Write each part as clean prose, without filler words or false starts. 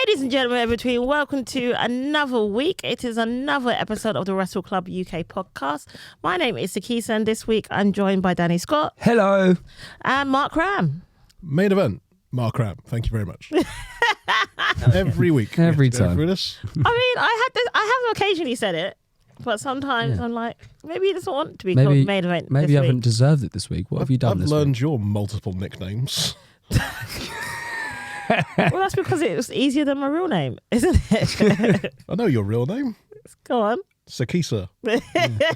Ladies and gentlemen, in between, welcome to another week. It is another episode of the WrestleClub UK podcast. My name is Sikisa, and this week I'm joined by Danny Scott. Hello. And Mark Cram. Main event, Mark Cram. Thank you very much. Every week. Every time. Through this. I mean, I have occasionally said it, but sometimes I'm like, maybe it doesn't want to be called main event. Maybe you this haven't week. deserved it this week. What have you done I've this learned week? your multiple nicknames. Well, that's because it was easier than my real name, isn't it? I know your real name. Go on. Sikisa. I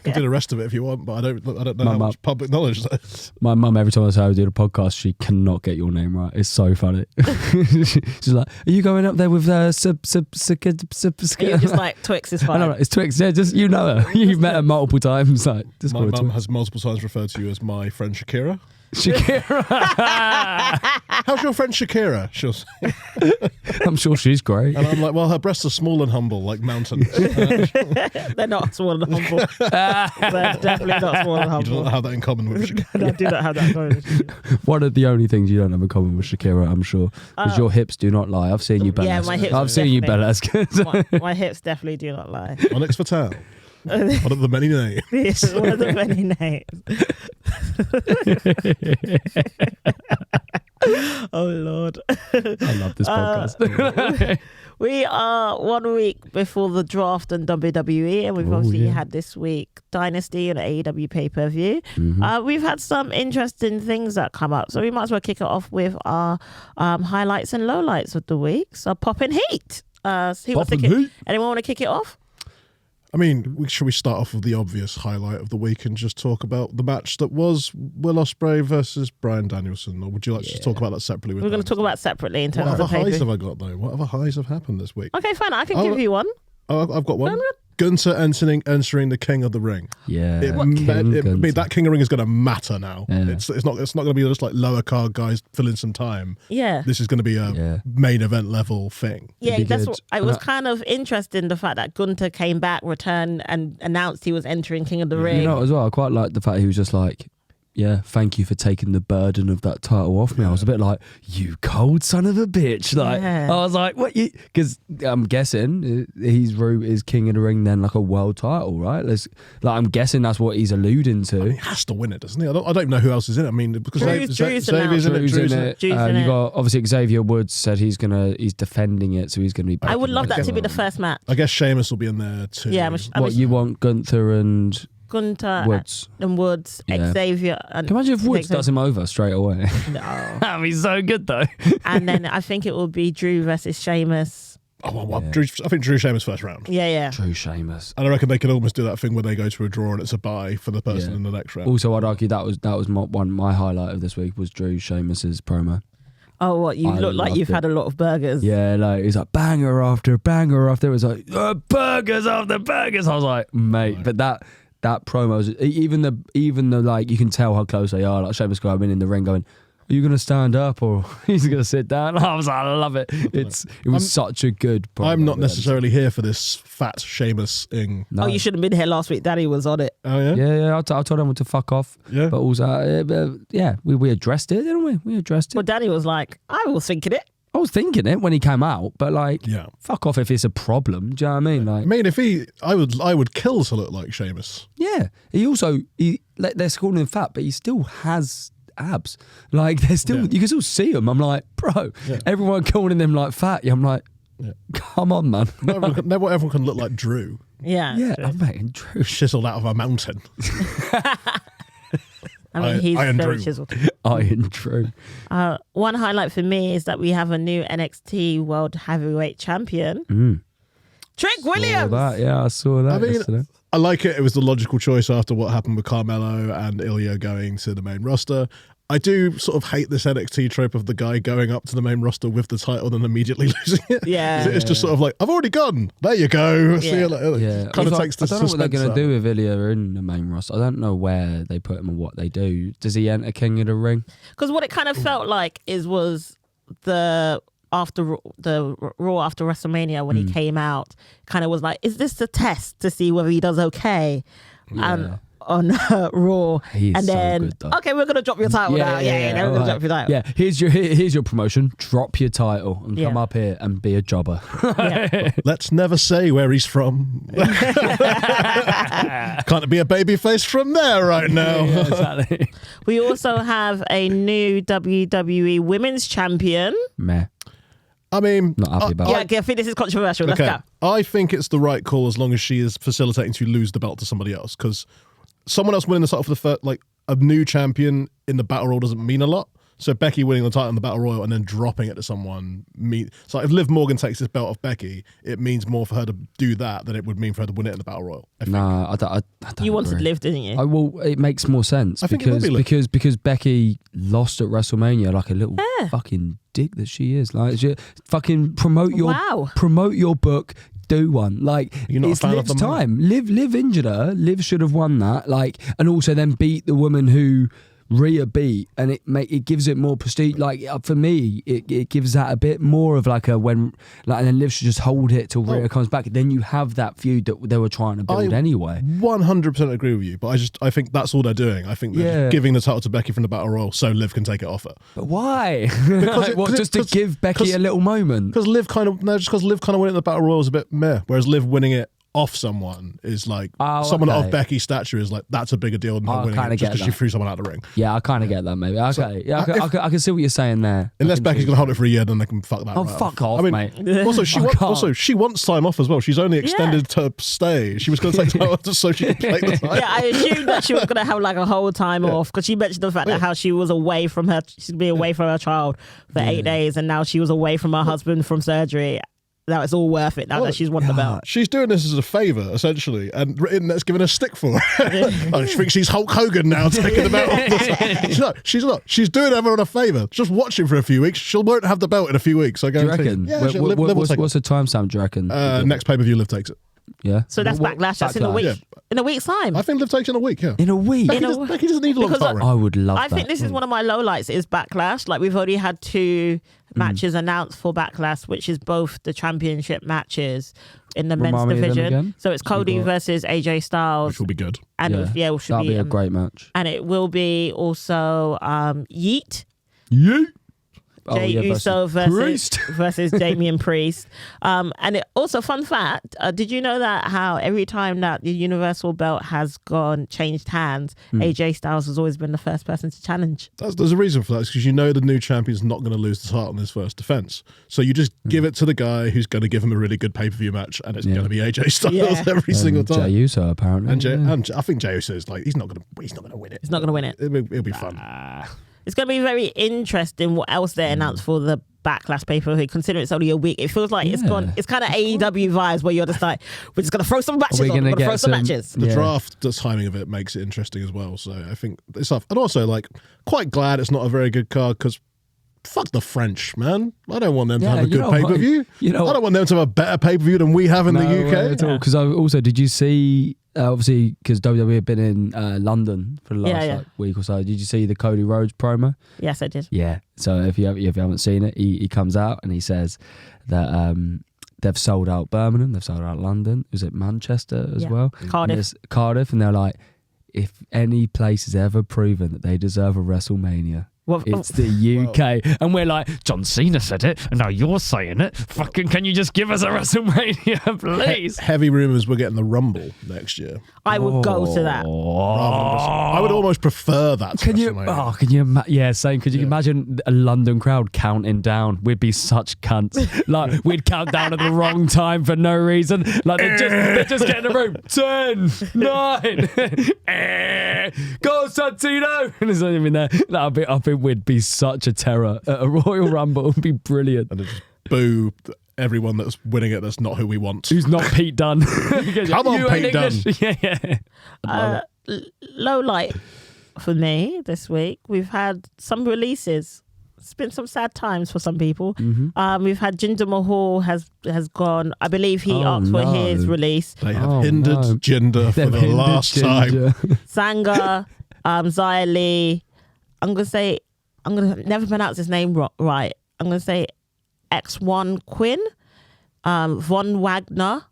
can do the rest of it if you want, but I don't know how much public knowledge that is. My mum, every time I say I do the podcast, she cannot get your name right. It's so funny. She's like, "Are you going up there with And you're just like, Twix is I fine. know, it's Twix. Yeah, just you know her. You've met her multiple times. Like, just My call her mum Twix. has multiple times referred to you as my friend Shakira. Shakira. How's your friend Shakira? She'll say. I'm sure she's great. And I'm like, well, her breasts are small and humble, like mountains. They're not small and humble. They're definitely not small and You humble. don't have that in common with Shakira. I do not have that going. One of the only things you don't have in common with Shakira, I'm sure, because your hips do not lie. I've seen you burlesque. Yeah, my hips I've seen you burlesque. my hips definitely do not lie. Onyx Fatal. One of the many names. It's one of the many names. Oh Lord. I love this podcast. We are 1 week before the draft on WWE, and we've obviously had this week Dynasty and AEW pay-per-view. We've had some interesting things that come up, so we might as well kick it off with our highlights and lowlights of the week. So popping heat. Anyone want to kick it off? I mean, should we start off with the obvious highlight of the week and just talk about the match that was Will Ospreay versus Bryan Danielson? Or would you like to just talk about that separately? We're going to talk about separately in terms What of other the highs paper. have I got, though? What other highs have happened this week? Okay, fine. I can give you one. Oh, I've got one. Gunther entering the King of the Ring. Yeah. That King of the Ring is going to matter now. Yeah. It's not going to be just like lower card guys filling some time. Yeah. This is going to be a main event level thing. Yeah, be that's good. what I was kind of interested in the fact that Gunther came back, returned, and announced he was entering King of the Ring. You know, as well, I quite like the fact he was just like, yeah, thank you for taking the burden of that title off me. I was a bit like, you cold son of a bitch. Like, Yeah. I was like, what? Because I'm guessing his route is King of the Ring, then like a world title, right? I'm guessing that's what he's alluding to. I mean, he has to win it, doesn't he? I don't know who else is in it. I mean, because Drew's Xavier's in it. Drew's in it. Drew's in You it. got obviously Xavier Woods said he's defending it, so he's gonna be back. I would in love the that to be the ring. first match. I guess Sheamus will be in there too. Yeah, What you want, Gunther and Gunther Woods? and Woods, Yeah. Xavier. And Can you imagine if Woods Xavier. does him over straight away? No. That'd be so good though. And then I think it will be Drew versus Sheamus. Oh, well, I think Drew Sheamus first round. Yeah. True Sheamus. And I reckon they could almost do that thing where they go to a draw and it's a bye for the person in the next round. Also, I'd argue that was my highlight of this week was Drew Sheamus's promo. Oh, what? You I look like loved you've it. had a lot of burgers. Yeah, like he's like banger after banger after. It was like burgers after burgers. I was like, mate, but that promo was even the like you can tell how close they are. Like Sheamus coming in the ring going, are you gonna stand up or he's gonna sit down? I was like, I love it. It was such a good promo. I'm not necessarily here for this fat Sheamus-ing. No. Oh, you should have been here last week. Daddy was on it. Oh, yeah? Yeah. I told him to fuck off. Yeah. But also, we addressed it, didn't we? We addressed it. Well, Daddy was like, I was thinking it. I was thinking it when he came out, but like, Yeah. fuck off if it's a problem. Do you know what I mean? Like, I mean, I would kill to look like Sheamus. yeah. They're calling him fat, but he still has abs. Like, you can still see him. I'm like, bro, everyone calling him like fat. I'm like, come on, man. Not everyone can look like Drew, Yeah. Yeah, I'm making Drew. chiseled out of a mountain. I mean, he's Iron very Drew. chiseled. Iron Drew. One highlight for me is that we have a new NXT World Heavyweight Champion. Trick Williams. I saw that I mean, yesterday. I like it. It was the logical choice after what happened with Carmelo and Ilya going to the main roster. I do sort of hate this NXT trope of the guy going up to the main roster with the title and immediately losing it. Yeah. It's just sort of like, I've already gone. There you go. See you later. Yeah, Kind of takes the I don't know what they're suspense going out. to do with Ilya in the main roster. I don't know where they put him and what they do. Does he enter King of the Ring? Because what it kind of felt like was the Raw after WrestleMania when he came out, kind of was like, is this the test to see whether he does okay? And on Raw. He's and then, so good, though. okay, we're going to drop your title now. Yeah, we're going to drop your title. Yeah, here's your promotion. Drop your title and come up here and be a jobber. Let's never say where he's from. Can't be a babyface from there right now. Yeah, exactly. We also have a new WWE Women's Champion. Meh. I mean, not happy about it. Yeah, I think this is controversial. Let's go. I think it's the right call as long as she is facilitating to lose the belt to somebody else, because someone else winning the title for the first, like a new champion in the battle royal doesn't mean a lot. So Becky winning the title in the battle royal and then dropping it to someone so if Liv Morgan takes this belt off Becky, it means more for her to do that than it would mean for her to win it in the battle royal. Nah, I don't. You wanted Liv, didn't you? Well, it makes more sense because Becky lost at WrestleMania like a little fucking dick that she is. Like, she fucking promote your book. Do one. Like, it's Liv's time. Liv injured her. Liv should have won that. Like, and also then beat the woman who Rhea beat, and it gives it more prestige. Like, for me, it gives that a bit more of like and then Liv should just hold it till Rhea comes back. Then you have that feud that they were trying to build anyway. 100% agree with you, but I think that's all they're doing. I think they're just giving the title to Becky from the battle royal so Liv can take it off her. But why? Just to give Becky a little moment? Because Liv kind of winning the battle royal is a bit meh, whereas Liv winning it off someone is like someone of Becky's stature is like, that's a bigger deal than her winning it just because she threw someone out of the ring. Yeah, I kind of get that, maybe. Okay, I can see what you're saying there. Unless Becky's going to hold it for a year, then they can fuck that. Fuck off, mate. Also, she wants time off as well. She's only extended to stay. She was going to take time off so she could play the time. Yeah, I assumed that she was going to have like a whole time off, because she mentioned the fact that how she was away from her, she'd be away from her child for 8 days, and now she was away from her husband from surgery. Now it's all worth it now that she's won the belt. She's doing this as a favour, essentially, and Internet's giving her stick for it. She thinks she's Hulk Hogan now, taking the belt off. She's not. She's doing everyone a favour. Just watch him for a few weeks. She won't have the belt in a few weeks, I guarantee. Do you reckon? Yeah, what's the timestamp, do you reckon? Next pay-per-view, Liv takes it. Yeah. So that's Backlash. That's in a week. Yeah. In a week's time. I think Liv takes it in a week, yeah. In a week? Becky doesn't need a long time. I would love that. I think this is one of my lowlights is Backlash. Like, we've already had 2 matches announced for Backlash, which is both the championship matches in the men's division. So it's Cody versus AJ Styles. Which will be good. And that'll be a great match. And it will be also Yeet. Jey Uso versus Damian Priest. And it also, fun fact, did you know that how every time that the Universal belt has changed hands, AJ Styles has always been the first person to challenge? There's a reason for that. It's because you know the new champion's not going to lose the title in his first defense. So you just give it to the guy who's going to give him a really good pay-per-view match, and it's going to be AJ Styles every single time. Jey Uso, apparently. And I think Jey Uso is like, he's not going to win it. He's not going to win it. It'll be fun. It's going to be very interesting what else they announced for the Backlash paper. Considering it's only a week, it feels like it's kind of AEW vibes where you're just like, we're just going to throw some matches on. We're going to throw some matches. The draft, the timing of it makes it interesting as well. So I think it's tough. And also, like, quite glad it's not a very good card, because fuck the French, man. I don't want them to have a good pay-per-view. I don't want them to have a better pay-per-view than we have in the UK. Because did you see, obviously, because WWE have been in London for the last week or so, did you see the Cody Rhodes promo? Yes, I did. Yeah. So if you haven't seen it, he comes out and he says that they've sold out Birmingham, they've sold out London. Was it Manchester as well? Cardiff. And they're like, if any place has ever proven that they deserve a WrestleMania, it's the UK. And we're like, John Cena said it, and now you're saying it. Fucking, can you just give us a WrestleMania, please? Heavy rumours we're getting the Rumble next year. I would go to that. I would almost prefer that to WrestleMania. Can you same. Could you imagine a London crowd counting down? We'd be such cunts. Like, we'd count down at the wrong time for no reason. Like, they just get in the room. 10, 9, go Santino. And there's not even there. I think we'd be such a terror at a Royal Rumble. It would be brilliant. And just boo everyone that's winning it that's not who we want. Who's not Pete Dunne. Come on, Pete Dunne. Yeah. Low light for me this week. We've had some releases. It's been some sad times for some people. We've had Jinder Mahal has gone. I believe he asked for his release. They have hindered Jinder for the last time. Sangha, Xia Li. I'm gonna never pronounce his name right. I'm gonna say X1 Quinn, Von Wagner,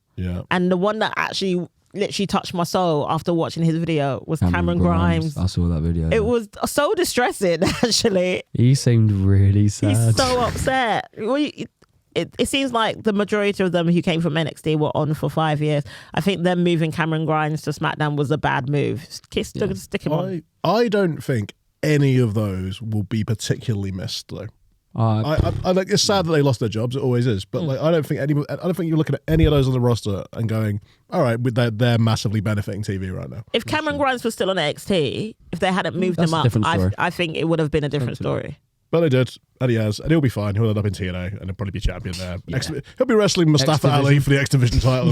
and the one that actually literally touched my soul after watching his video was Cameron Grimes. I saw that video. It was so distressing, actually. He seemed really sad. He's so upset. It seems like the majority of them who came from NXT were on for 5 years. I think them moving Cameron Grimes to SmackDown was a bad move. Stick him on. I don't think any of those will be particularly missed, though. I like. It's sad that they lost their jobs. It always is, but like, I don't think you're looking at any of those on the roster and going, all right, they're massively benefiting TV right now. If Cameron Grimes was still on NXT, if they hadn't moved him up, I think it would have been a different story. But they did, and he has, and he'll be fine. He'll end up in TNA, and he'll probably be champion there. Yeah. He'll be wrestling Mustafa Ali for the X Division title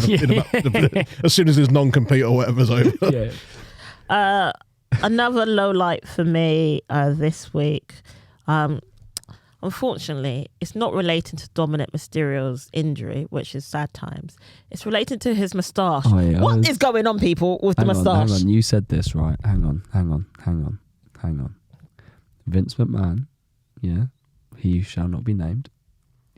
as soon as his non-compete or whatever's over. Yeah. Another low light for me this week. Unfortunately, it's not related to Dominic Mysterio's injury, which is sad times. It's related to his moustache. Oh, yeah. What is going on, people, with the moustache? Hang on, you said this, right? Hang on. Vince McMahon, yeah, he shall not be named,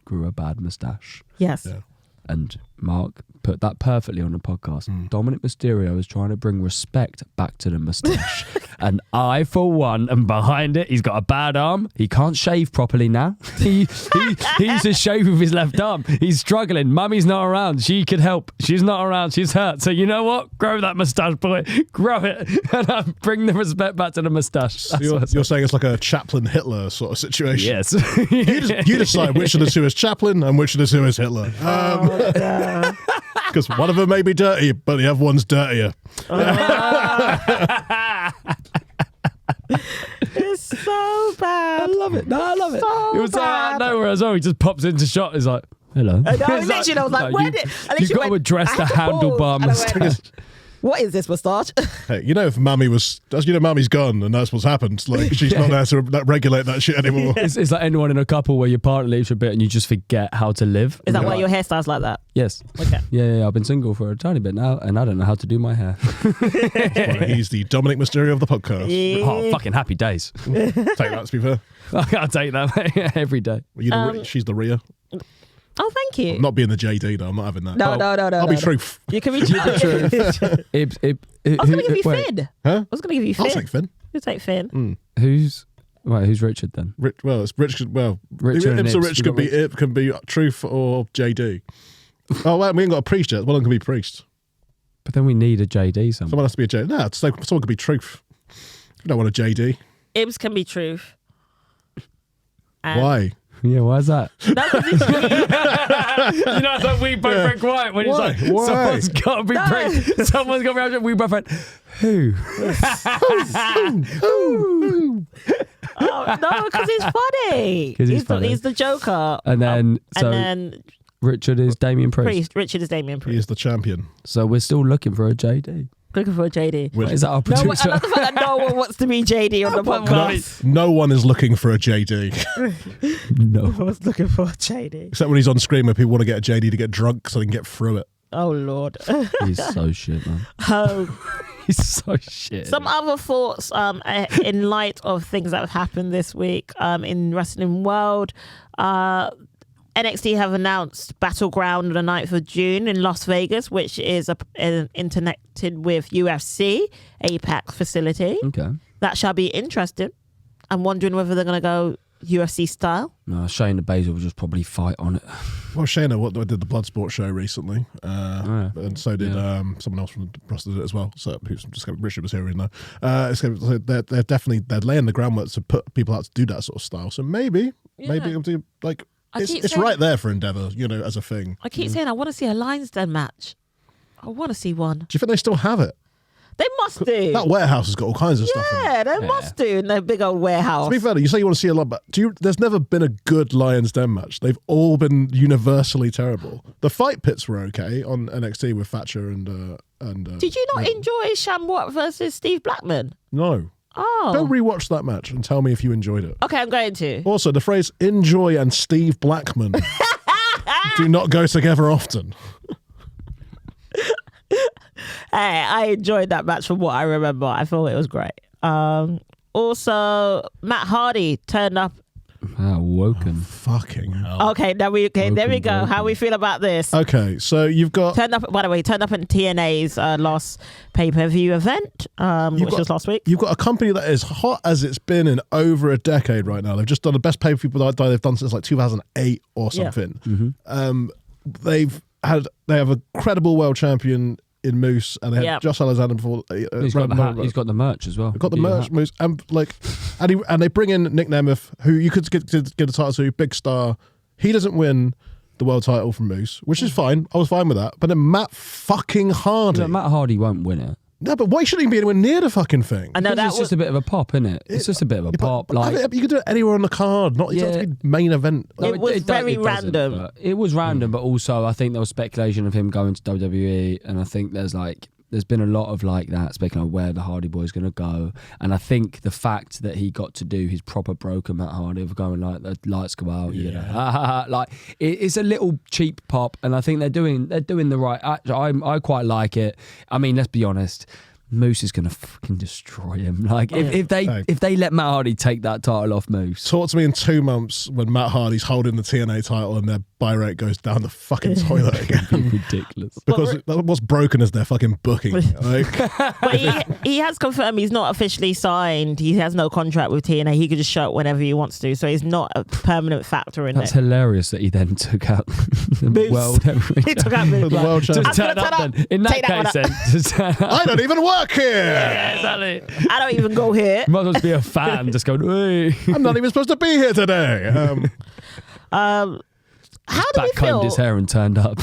grew a bad moustache. Yes. Yeah. And Mark put that perfectly on the podcast. Dominic Mysterio is trying to bring respect back to the moustache. And I, for one, am behind it. He's got a bad arm. He can't shave properly now. He used to shave with his left arm. He's struggling. Mummy's not around. She could help. She's not around. She's hurt. So you know what? Grow that moustache, boy. Grow it. And bring the respect back to the moustache. So you're saying it's like a Chaplin Hitler sort of situation? Yes. You decide which of the two is Chaplin and which of the two is Hitler. Because one of them may be dirty, but the other one's dirtier. It's so bad. I love it. No, I love it. So it was out of nowhere as well. He just pops into shot. He's like, hello. I was like, where did... You've got to address the handlebar moustache. What is this moustache? Hey, if Mummy was... Mummy's gone and that's what's happened. Like, she's not there to regulate that shit anymore. It's like anyone in a couple where your partner leaves for a bit and you just forget how to live. Is that why your hairstyle's like that? Yes. Okay. Yeah. I've been single for a tiny bit now and I don't know how to do my hair. He's the Dominic Mysterio of the podcast. Yeah. Oh, fucking happy days. Take that, to be fair. I'll take that, mate, every day. She's the Rhea. Oh, thank you. I'm not being the JD, though. I'm not having that. No. I'll be truth. You can be truth. I was going to give you Finn. Huh? I was going to give you Finn. I'll take Finn. You take Finn. Who's Richard then? It's Richard. Well, Richard and Ibs. Rich can be truth or JD. Oh, well, we ain't got a priest yet. One of them can be priest. But then we need a JD. Someone has to be a JD. No, someone could be truth. You don't want a JD. Ibs can be truth. Why? Yeah, why is that? You know, it's like we both went quiet when he's like, someone's got to be priest. Someone's got to be. We both went, who? Oh, no, because he's funny. He's funny. He's the Joker. And then, Richard is Damien Priest. Richard is Damien Priest. He is the champion. So we're still looking for a JD. Looking for a JD. Is that our producer? I love the fact that no one wants to be JD on the podcast. No one is looking for a JD. No one's looking for a JD. Except when he's on screen where people want to get a JD to get drunk so they can get through it. Oh, Lord. He's so shit, man. He's so shit. Some other thoughts in light of things that have happened this week in wrestling world. NXT have announced Battleground on the 9th of June in Las Vegas, which is interconnected with UFC APAC facility. Okay. That shall be interesting. I'm wondering whether they're going to go UFC style. No, Shayna Baszler will just probably fight on it. Well, Shayna did the Bloodsport show recently, and so did someone else from the roster did it as well. So Richard was here in there. They're laying the groundwork to put people out to do that sort of style. So maybe it'll do like. It's right there for Endeavour, as a thing. I keep saying I want to see a Lions Den match. I want to see one. Do you think they still have it? They must do. That warehouse has got all kinds of stuff in it. Yeah, they must do in their big old warehouse. To be fair, you say you want to see a lot, but there's never been a good Lions Den match. They've all been universally terrible. The fight pits were okay on NXT with Thatcher and Did you not enjoy Shamrock versus Steve Blackman? No. Oh. Go rewatch that match and tell me if you enjoyed it. Okay, I'm going to. Also, the phrase "enjoy" and Steve Blackman do not go together often. Hey, I enjoyed that match from what I remember. I thought it was great. Also, Matt Hardy turned up. Oh, Awoken. Fucking hell. Okay, there we go. How we feel about this? Okay, so you've got Turned up. By the way, turned up in TNA's last pay-per-view event, which was last week. You've got a company that is hot as it's been in over a decade right now. They've just done the best pay-per-view they've done since like 2008 or something. They have a credible world champion in Moose, and they had Josh Alexander before. He's got the merch as well. They've got the merch, Moose, and and they bring in Nick Nemeth, who you could get a title to, big star. He doesn't win the world title from Moose, which is fine. I was fine with that. But then Matt fucking Hardy. Matt Hardy won't win it. No, but why shouldn't he be anywhere near the fucking thing? I know it's just a bit of a pop, isn't it? It's just a bit of a pop. Like you could do it anywhere on the card, not it doesn't have to be main event. It was very random. It was random, but also I think there was speculation of him going to WWE, and I think there's been a lot of like that speculating of where the Hardy Boy's going to go, and I think the fact that he got to do his proper broken Matt Hardy of going like the lights go out, like it's a little cheap pop, and I think they're doing the right. I quite like it. I mean, let's be honest. Moose is gonna fucking destroy him. Like if they let Matt Hardy take that title off Moose. Talk to me in 2 months when Matt Hardy's holding the TNA title and their buy rate goes down the fucking toilet again. Ridiculous. Because what's broken is their fucking booking. Like. But he has confirmed he's not officially signed. He has no contract with TNA. He could just show up whenever he wants to. So he's not a permanent factor in That's it. hilarious that he then took out the world heavyweight. He took out Moose. The world champion. Just turn up then. In that case then. Just turn up. I don't even work here. Yeah, exactly. I don't even go here. Might as well be a fan, just going, hey. I'm not even supposed to be here today. How do we feel? Backcombed his hair and turned up.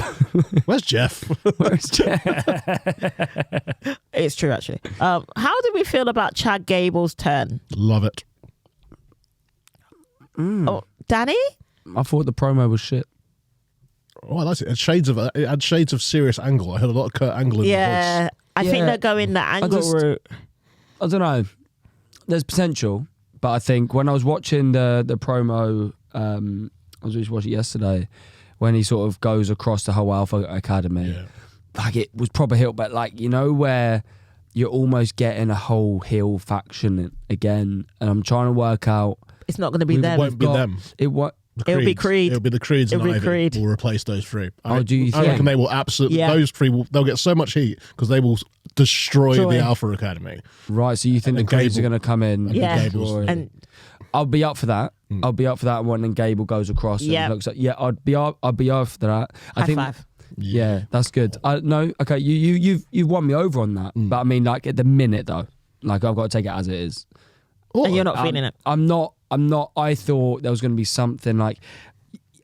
Where's Jeff? Where's Jeff? It's true, actually. How did we feel about Chad Gable's turn? Love it. Oh, Danny? I thought the promo was shit. Oh, I liked it. It had shades of Serious Angle. I heard a lot of Kurt Angle in the voice. I think they're going the Angle route. I don't know. There's potential, but I think when I was watching the promo, I was just watching it yesterday, when he sort of goes across the whole Alpha Academy, like it was proper heel, but like, you know, where you're almost getting a whole heel faction again, and I'm trying to work out. It's not going to be them. It won't be them. It'll be Creed. It'll be the Creeds and Ivy will replace those three. Do you think? I reckon they will absolutely. Yeah. Those three they'll get so much heat because they will destroy the Alpha Academy. Right. So you think the Creeds are going to come in? Yeah. And I'll be up for that. I'll be up for that when Gable goes across. And looks like, I'd be up for that. High five. Yeah, that's good. No, okay, you've won me over on that. But I mean, like at the minute though, like I've got to take it as it is. And you're not feeling it. I'm not. I thought there was going to be something like.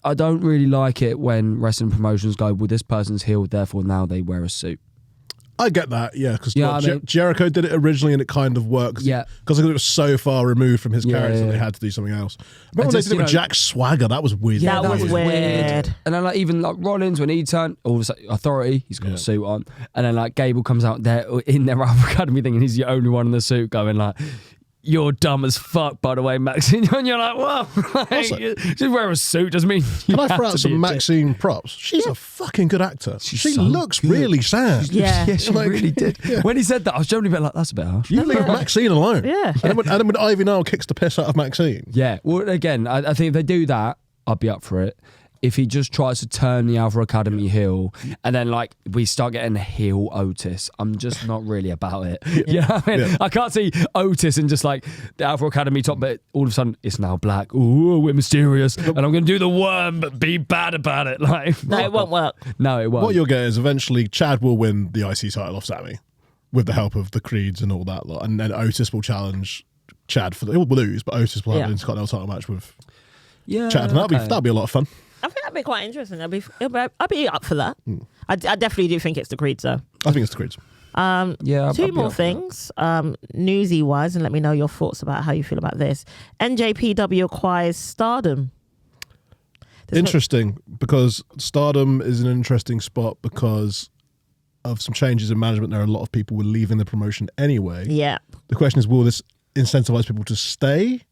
I don't really like it when wrestling promotions go, well, this person's healed, therefore now they wear a suit. I get that, yeah, because Jericho did it originally and it kind of worked. Yeah. Because it was so far removed from his character that they had to do something else. Remember when they did it with Jack Swagger? That was weird. Yeah, that was weird. And then like even like Rollins, when he turned, all of a sudden, Authority, he's got a suit on. And then like Gable comes out there in their Alpha Academy thing and he's the only one in the suit going like, you're dumb as fuck, by the way, Maxine. And you're like, whoa. Just wear a suit doesn't mean you Can I throw out some Maxine props? She's a fucking good actor. She looks good. really sad. Yeah, she really did. Yeah. When he said that, I was generally a bit like, that's a bit harsh. You leave Maxine alone. Yeah. And then when Ivy Nile kicks the piss out of Maxine. Yeah. Well, again, I think if they do that, I'll be up for it. If he just tries to turn the Alpha Academy heel and then like we start getting heel Otis, I'm just not really about it. You know what I mean? I can't see Otis and just like the Alpha Academy top, but all of a sudden it's now black. Ooh, we're mysterious. And I'm going to do the worm, but be bad about it. Like, no, it won't work. No, it won't. What you'll get is eventually Chad will win the IC title off Sammy with the help of the Creeds and all that lot. And then Otis will challenge Chad he'll lose, but Otis will have an Intercontinental title match with Chad. And that'll be a lot of fun. I think that'd be quite interesting. I'd be up for that. I definitely do think it's the Creeds, though. I think it's the Creeds. Two more things, newsy wise, and let me know your thoughts about how you feel about this. NJPW acquires Stardom. Interesting, because Stardom is an interesting spot because of some changes in management. There are a lot of people who are leaving the promotion anyway. Yeah. The question is, will this incentivize people to stay?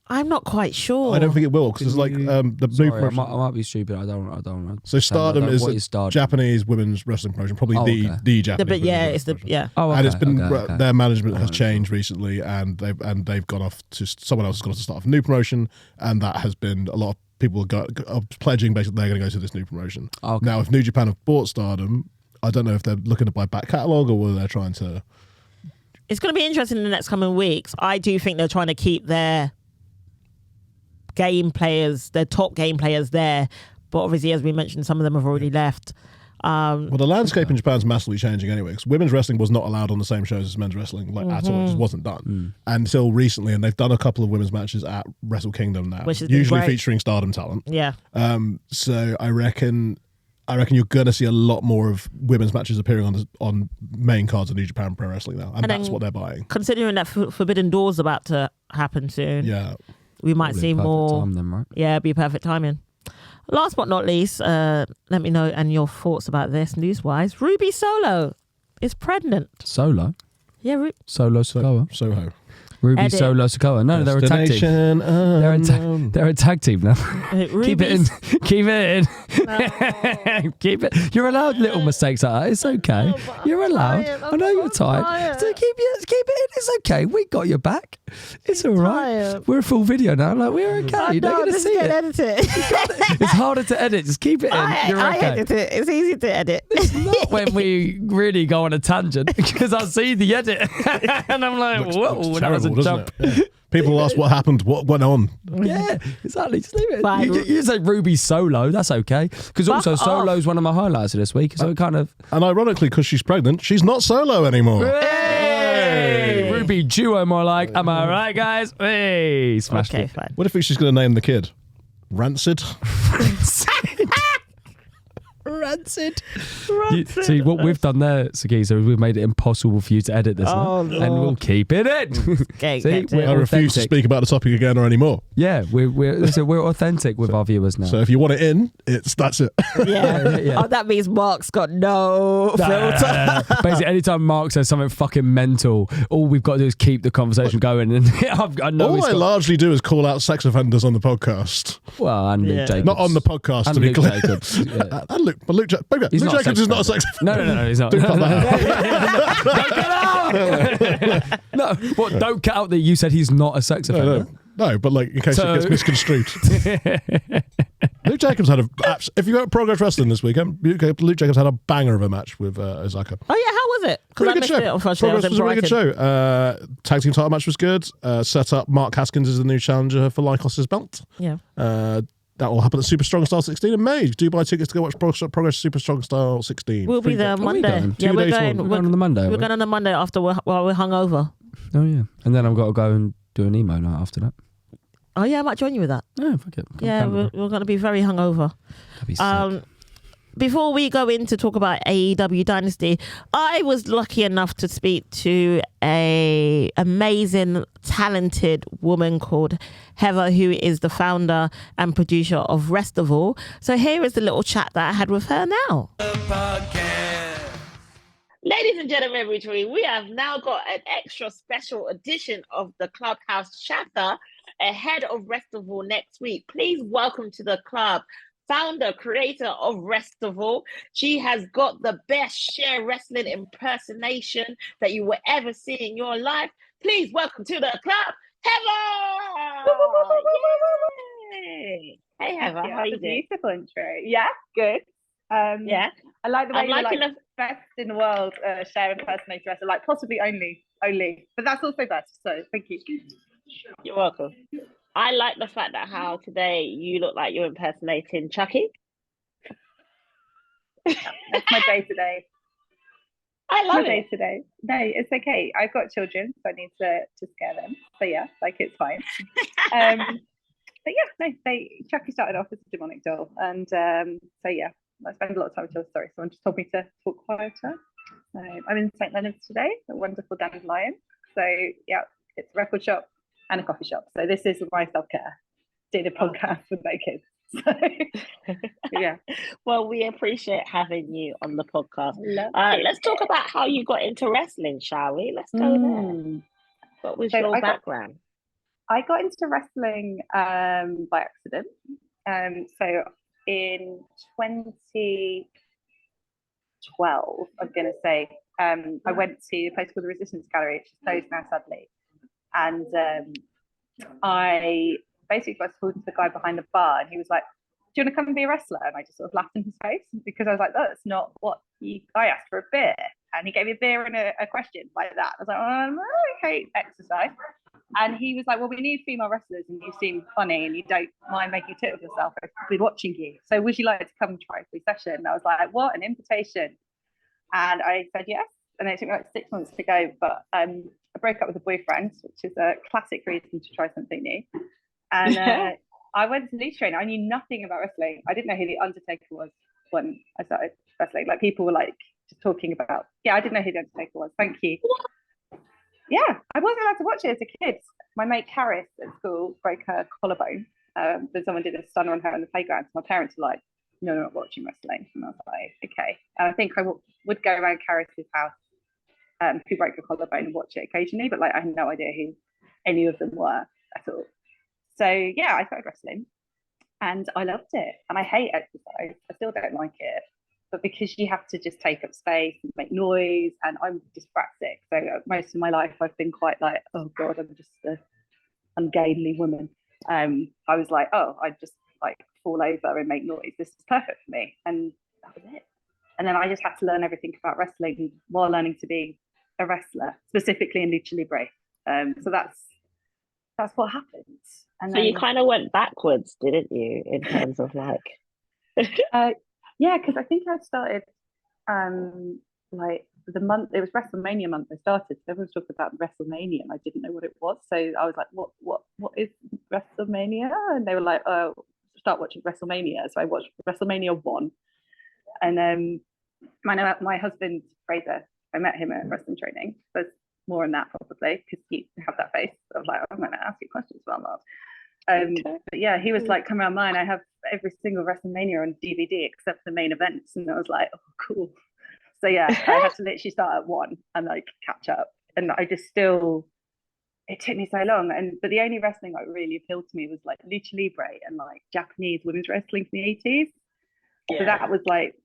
I'm not quite sure. I don't think it will because it's like the new promotion. I might be stupid. I don't. So Stardom is a Japanese women's wrestling promotion, probably the Japanese. And it's been their management has changed recently, and they've gone off to someone else has gone off to start a new promotion, and that has been a lot of people are pledging basically they're going to go to this new promotion. Okay. Now, if New Japan have bought Stardom, I don't know if they're looking to buy back catalogue or whether they're trying to. It's going to be interesting in the next coming weeks. I do think they're trying to keep their game players, their top game players there. But obviously, as we mentioned, some of them have already left. Well, the landscape in Japan is massively changing anyway, because women's wrestling was not allowed on the same shows as men's wrestling at all. It just wasn't done until recently, and they've done a couple of women's matches at Wrestle Kingdom now, usually featuring Stardom talent. Yeah. So I reckon you're going to see a lot more of women's matches appearing on main cards of New Japan Pro Wrestling now, and that's what they're buying. Considering that Forbidden Door's about to happen soon, we might see more. Time then, right? Yeah, it'd be perfect timing. Last but not least, let me know and your thoughts about this news-wise. Ruby Solo is pregnant. Solo? Yeah, Solo Sikoa. Soho. Ruby Solo Sikoa. No, they're a tag team. They're a tag team now. Keep it in. Keep it in. No. Keep it. You're allowed little mistakes like that. It's okay. You're allowed. I know you're tired. So keep it in. It's okay. We got your back. It's all right. We're a full video now. Like, we're okay. You're not going to see it. It's harder to edit. Just keep it in. You're okay. I edit it. It's easy to edit. It's not when we really go on a tangent because I see the edit and I'm like, whoa, that was a jump. Yeah. People ask what happened, what went on. Yeah, exactly. Just leave it. You say Ruby Solo, that's okay. Because also Solo's one of my highlights of this week. So it kind of. And ironically, because she's pregnant, she's not Solo anymore. Hey! Ruby Duo, more like. Am I right, guys? Hey, smashed it. Fine. What if she's going to name the kid Rancid? Rancid. See, what we've done there, Sikisa, is we've made it impossible for you to edit this now, and we'll keep it in. I refuse to speak about the topic again or anymore. Yeah, we're authentic with our viewers now. So if you want it in, that's it. Yeah. Oh, that means Mark's got no filter. Basically, anytime Mark says something fucking mental, all we've got to do is keep the conversation going. And I know all I largely do is call out sex offenders on the podcast. Well, and Luke Jacobs. Not on the podcast, and to be Luke clear. Jacobs. Yeah. And Luke Jacobs is not a sex offender. No, he's not. Don't cut that out. No, what? Don't cut out that you said he's not a sex offender. No, but like in case it gets misconstrued. Luke Jacobs had if you go to Progress Wrestling this weekend, Luke Jacobs had a banger of a match with Osaka. Oh yeah, how was it? Really good show. Progress was a really good show. Tag team title match was good. Set up Mark Haskins as the new challenger for Lykos's belt. Yeah. That will happen at Super Strong Style 16 in May. Do buy tickets to go watch Progress Super Strong Style 16. We'll be there Monday. Yeah, we're going on the Monday. We're going on the Monday after while we're hungover. Oh yeah, and then I've got to go and do an emo night after that. Oh yeah, I might join you with that. Yeah, fuck it. Yeah, we're going to be very hungover. That'd be sick. Before we go in to talk about AEW Dynasty, I was lucky enough to speak to a amazing, talented woman called Heather, who is the founder and producer of Wrestival. So here is the little chat that I had with her now. Ladies and gentlemen, everybody, we have now got an extra special edition of the Clubhouse Chatter ahead of Wrestival next week. Please welcome to the club founder, creator of Wrestival. She has got the best share wrestling impersonation that you will ever see in your life. Please welcome to the club, Heather! Yay! Hey Heather, how are you doing? Beautiful intro. Yeah, good. Yeah. I like the way you're like the best in the world share impersonator wrestler, like possibly only. But that's also best, so thank you. You're welcome. I like the fact that how today you look like you're impersonating Chucky. That's my day today. I love it. Today. No, it's okay. I've got children, so I need to scare them. So yeah, like it's fine. But yeah, no, Chucky started off as a demonic doll, and so yeah, I spend a lot of time with Toy Story. Someone just told me to talk quieter. I'm in St. Leonard's today, a wonderful dandelion. So yeah, it's a record shop and a coffee shop. So this is my self-care, doing a podcast with my kids. So, yeah. Well, we appreciate having you on the podcast. Let's talk about how you got into wrestling, shall we? Let's go there. What was your background? I got into wrestling by accident. So in 2012, I'm going to say, I went to a place called the Resistance Gallery, which is closed now sadly. And I basically got talking to the guy behind the bar, and he was like, "Do you want to come and be a wrestler?" And I just sort of laughed in his face because I was like, "That's not what I asked for a beer." And he gave me a beer and a question like that. I was like, okay, exercise. And he was like, "Well, we need female wrestlers, and you seem funny, and you don't mind making a tit of yourself. I've been watching you. So would you like to come try a free session?" And I was like, "What an invitation!" And I said yes. And it took me like 6 months to go, but I broke up with a boyfriend, which is a classic reason to try something new. And I went to Lucha Training. I knew nothing about wrestling. I didn't know who the Undertaker was when I started wrestling. Like, people were like just talking about. Yeah, I didn't know who the Undertaker was. Thank you. Yeah, I wasn't allowed to watch it as a kid. My mate Karis at school broke her collarbone. But someone did a stunner on her in the playground. So my parents were like, "No, not watching wrestling." And I was like, "Okay." And I think I would go around Karis's house, who broke her collarbone, and watch it occasionally. But like, I had no idea who any of them were at all. So yeah, I started wrestling, and I loved it. And I hate exercise. I still don't like it. But because you have to just take up space and make noise, and I'm dyspraxic, so most of my life I've been quite like, "Oh God, I'm just an ungainly woman." I was like, "Oh, I just like fall over and make noise. This is perfect for me." And that was it. And then I just had to learn everything about wrestling while learning to be a wrestler, specifically in lucha libre. So that's what happened. And So then, you kind of went backwards, didn't you, in terms of like? yeah, because I think I started like the month it was WrestleMania month. I started. So everyone was talking about WrestleMania, and I didn't know what it was. So I was like, "What is WrestleMania?" And they were like, "Oh, start watching WrestleMania." So I watched WrestleMania 1, and my husband Fraser, I met him at wrestling training. There's more on that probably because you have that face. So I was like, "I'm going to ask you questions about that." But yeah, he was like, "Come around mine. I have every single WrestleMania on DVD except the main events." And I was like, "Oh, cool." So yeah, I had to literally start at 1 and like catch up. And I just still, it took me so long. But the only wrestling that really appealed to me was like lucha libre and like Japanese women's wrestling from the 80s. Yeah. So that was like,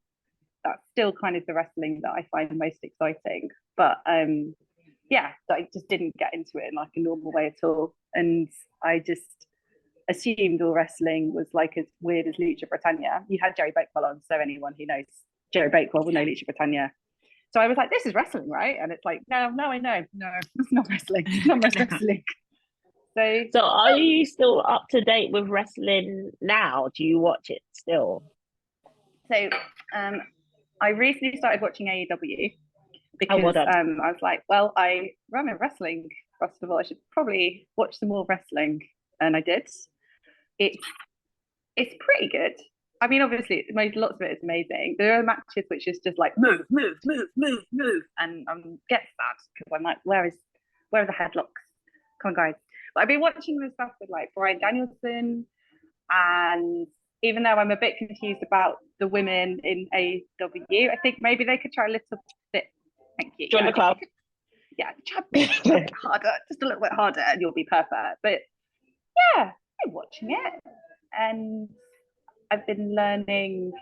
that's still kind of the wrestling that I find most exciting. But yeah, I just didn't get into it in like a normal way at all. And I just assumed all wrestling was like as weird as Lucha Britannia. You had Jerry Bakewell on, so anyone who knows Jerry Bakewell will know Lucha Britannia. So I was like, "This is wrestling, right?" And it's like, no, I know. No, it's not wrestling. It's not wrestling. So are you still up to date with wrestling now? Do you watch it still? So I recently started watching AEW because I was like, well, I run a wrestling festival. I should probably watch some more wrestling. And I did. It's pretty good. I mean, obviously, lots of it is amazing. There are matches which is just like move, and get sad because I'm like, where are the headlocks? Come on, guys. But I've been watching this stuff with like Bryan Danielson, and even though I'm a bit confused about the women in AEW, I think maybe they could try a little bit. Thank you. Join the club. Yeah, try a bit harder, just a little bit harder, and you'll be perfect. But yeah, I'm watching it, and I've been learning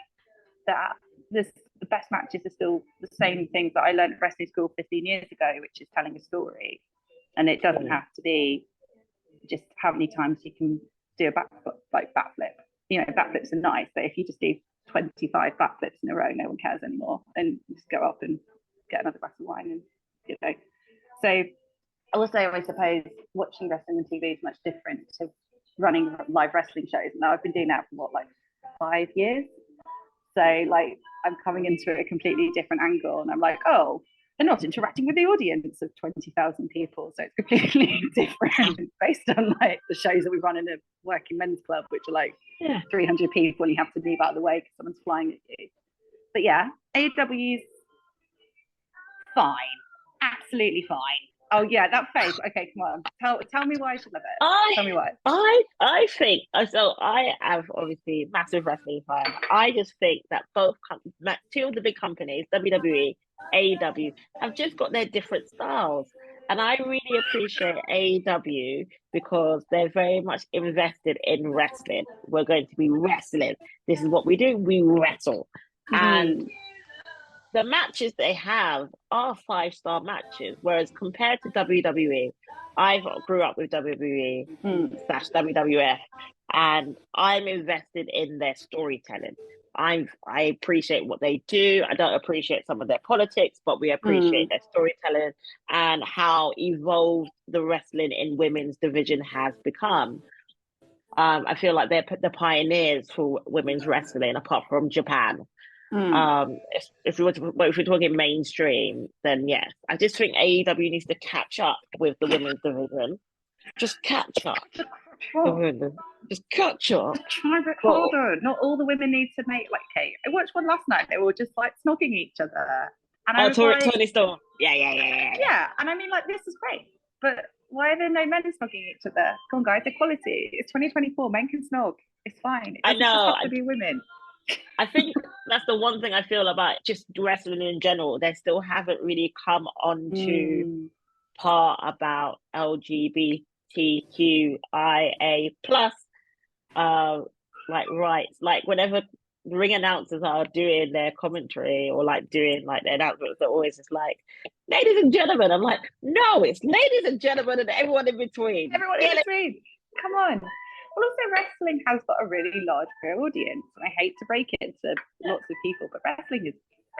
that the best matches are still the same things that I learned at wrestling school 15 years ago, which is telling a story. And it doesn't have to be just how many times you can do a backflip. You know, backflips are nice, but if you just do 25 backflips in a row, no one cares anymore. And just go up and get another glass of wine, and So also, I suppose watching wrestling on TV is much different to running live wrestling shows. Now I've been doing that for 5 years. So like I'm coming into it a completely different angle, and I'm like, oh, they're not interacting with the audience of 20,000 people, so it's completely different based on like the shows that we run in a working men's club, which are like 300 people, and you have to move out of the way because someone's flying at you. But yeah, AEW's fine, absolutely fine. Oh yeah, that face. Okay, come on. Tell me why I should love it. Tell me why. I think so. I am obviously a massive wrestling fan. I just think that two of the big companies, WWE, AEW, have just got their different styles. And I really appreciate AEW because they're very much invested in wrestling. We're going to be wrestling. This is what we do. We wrestle. And the matches they have are 5-star matches. Whereas compared to WWE, I grew up with WWE / WWF, and I'm invested in their storytelling. I appreciate what they do. I don't appreciate some of their politics, but we appreciate their storytelling and how evolved the wrestling in women's division has become. I feel like they're the pioneers for women's wrestling, apart from Japan. If we're talking mainstream, then yes, I just think AEW needs to catch up with the women's division. Just catch up. Just catch up. Try a bit harder. Not all the women need to make okay. I watched one last night. They were just like snogging each other. And I was like, Tony Storm. Yeah. Yeah, and I mean, like, this is great, but why are there no men snogging each other? Come on, guys, equality. It's 2024. Men can snog. It's fine. It doesn't just have to be women. I think that's the one thing I feel about just wrestling in general. They still haven't really come on to part about LGBTQIA plus like rights. Like whenever ring announcers are doing their commentary or like doing like their announcements, they're always just like, ladies and gentlemen. I'm like, no, it's ladies and gentlemen and everyone in between. Everyone in between. Come on. Well, also wrestling has got a really large queer audience, and I hate to break it to lots of people, but wrestling is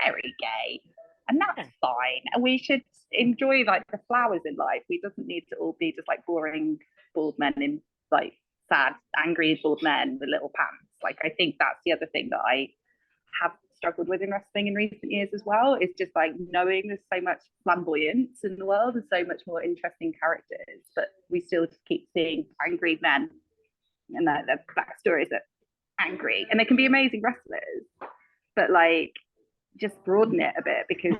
very gay, and that's fine. And we should enjoy like the flowers in life. We doesn't need to all be just like boring bald men in like sad, angry bald men with little pants. Like I think that's the other thing that I have struggled with in wrestling in recent years as well. Is just like knowing there's so much flamboyance in the world and so much more interesting characters, but we still just keep seeing angry men. And their backstories are angry, and they can be amazing wrestlers, but like just broaden it a bit because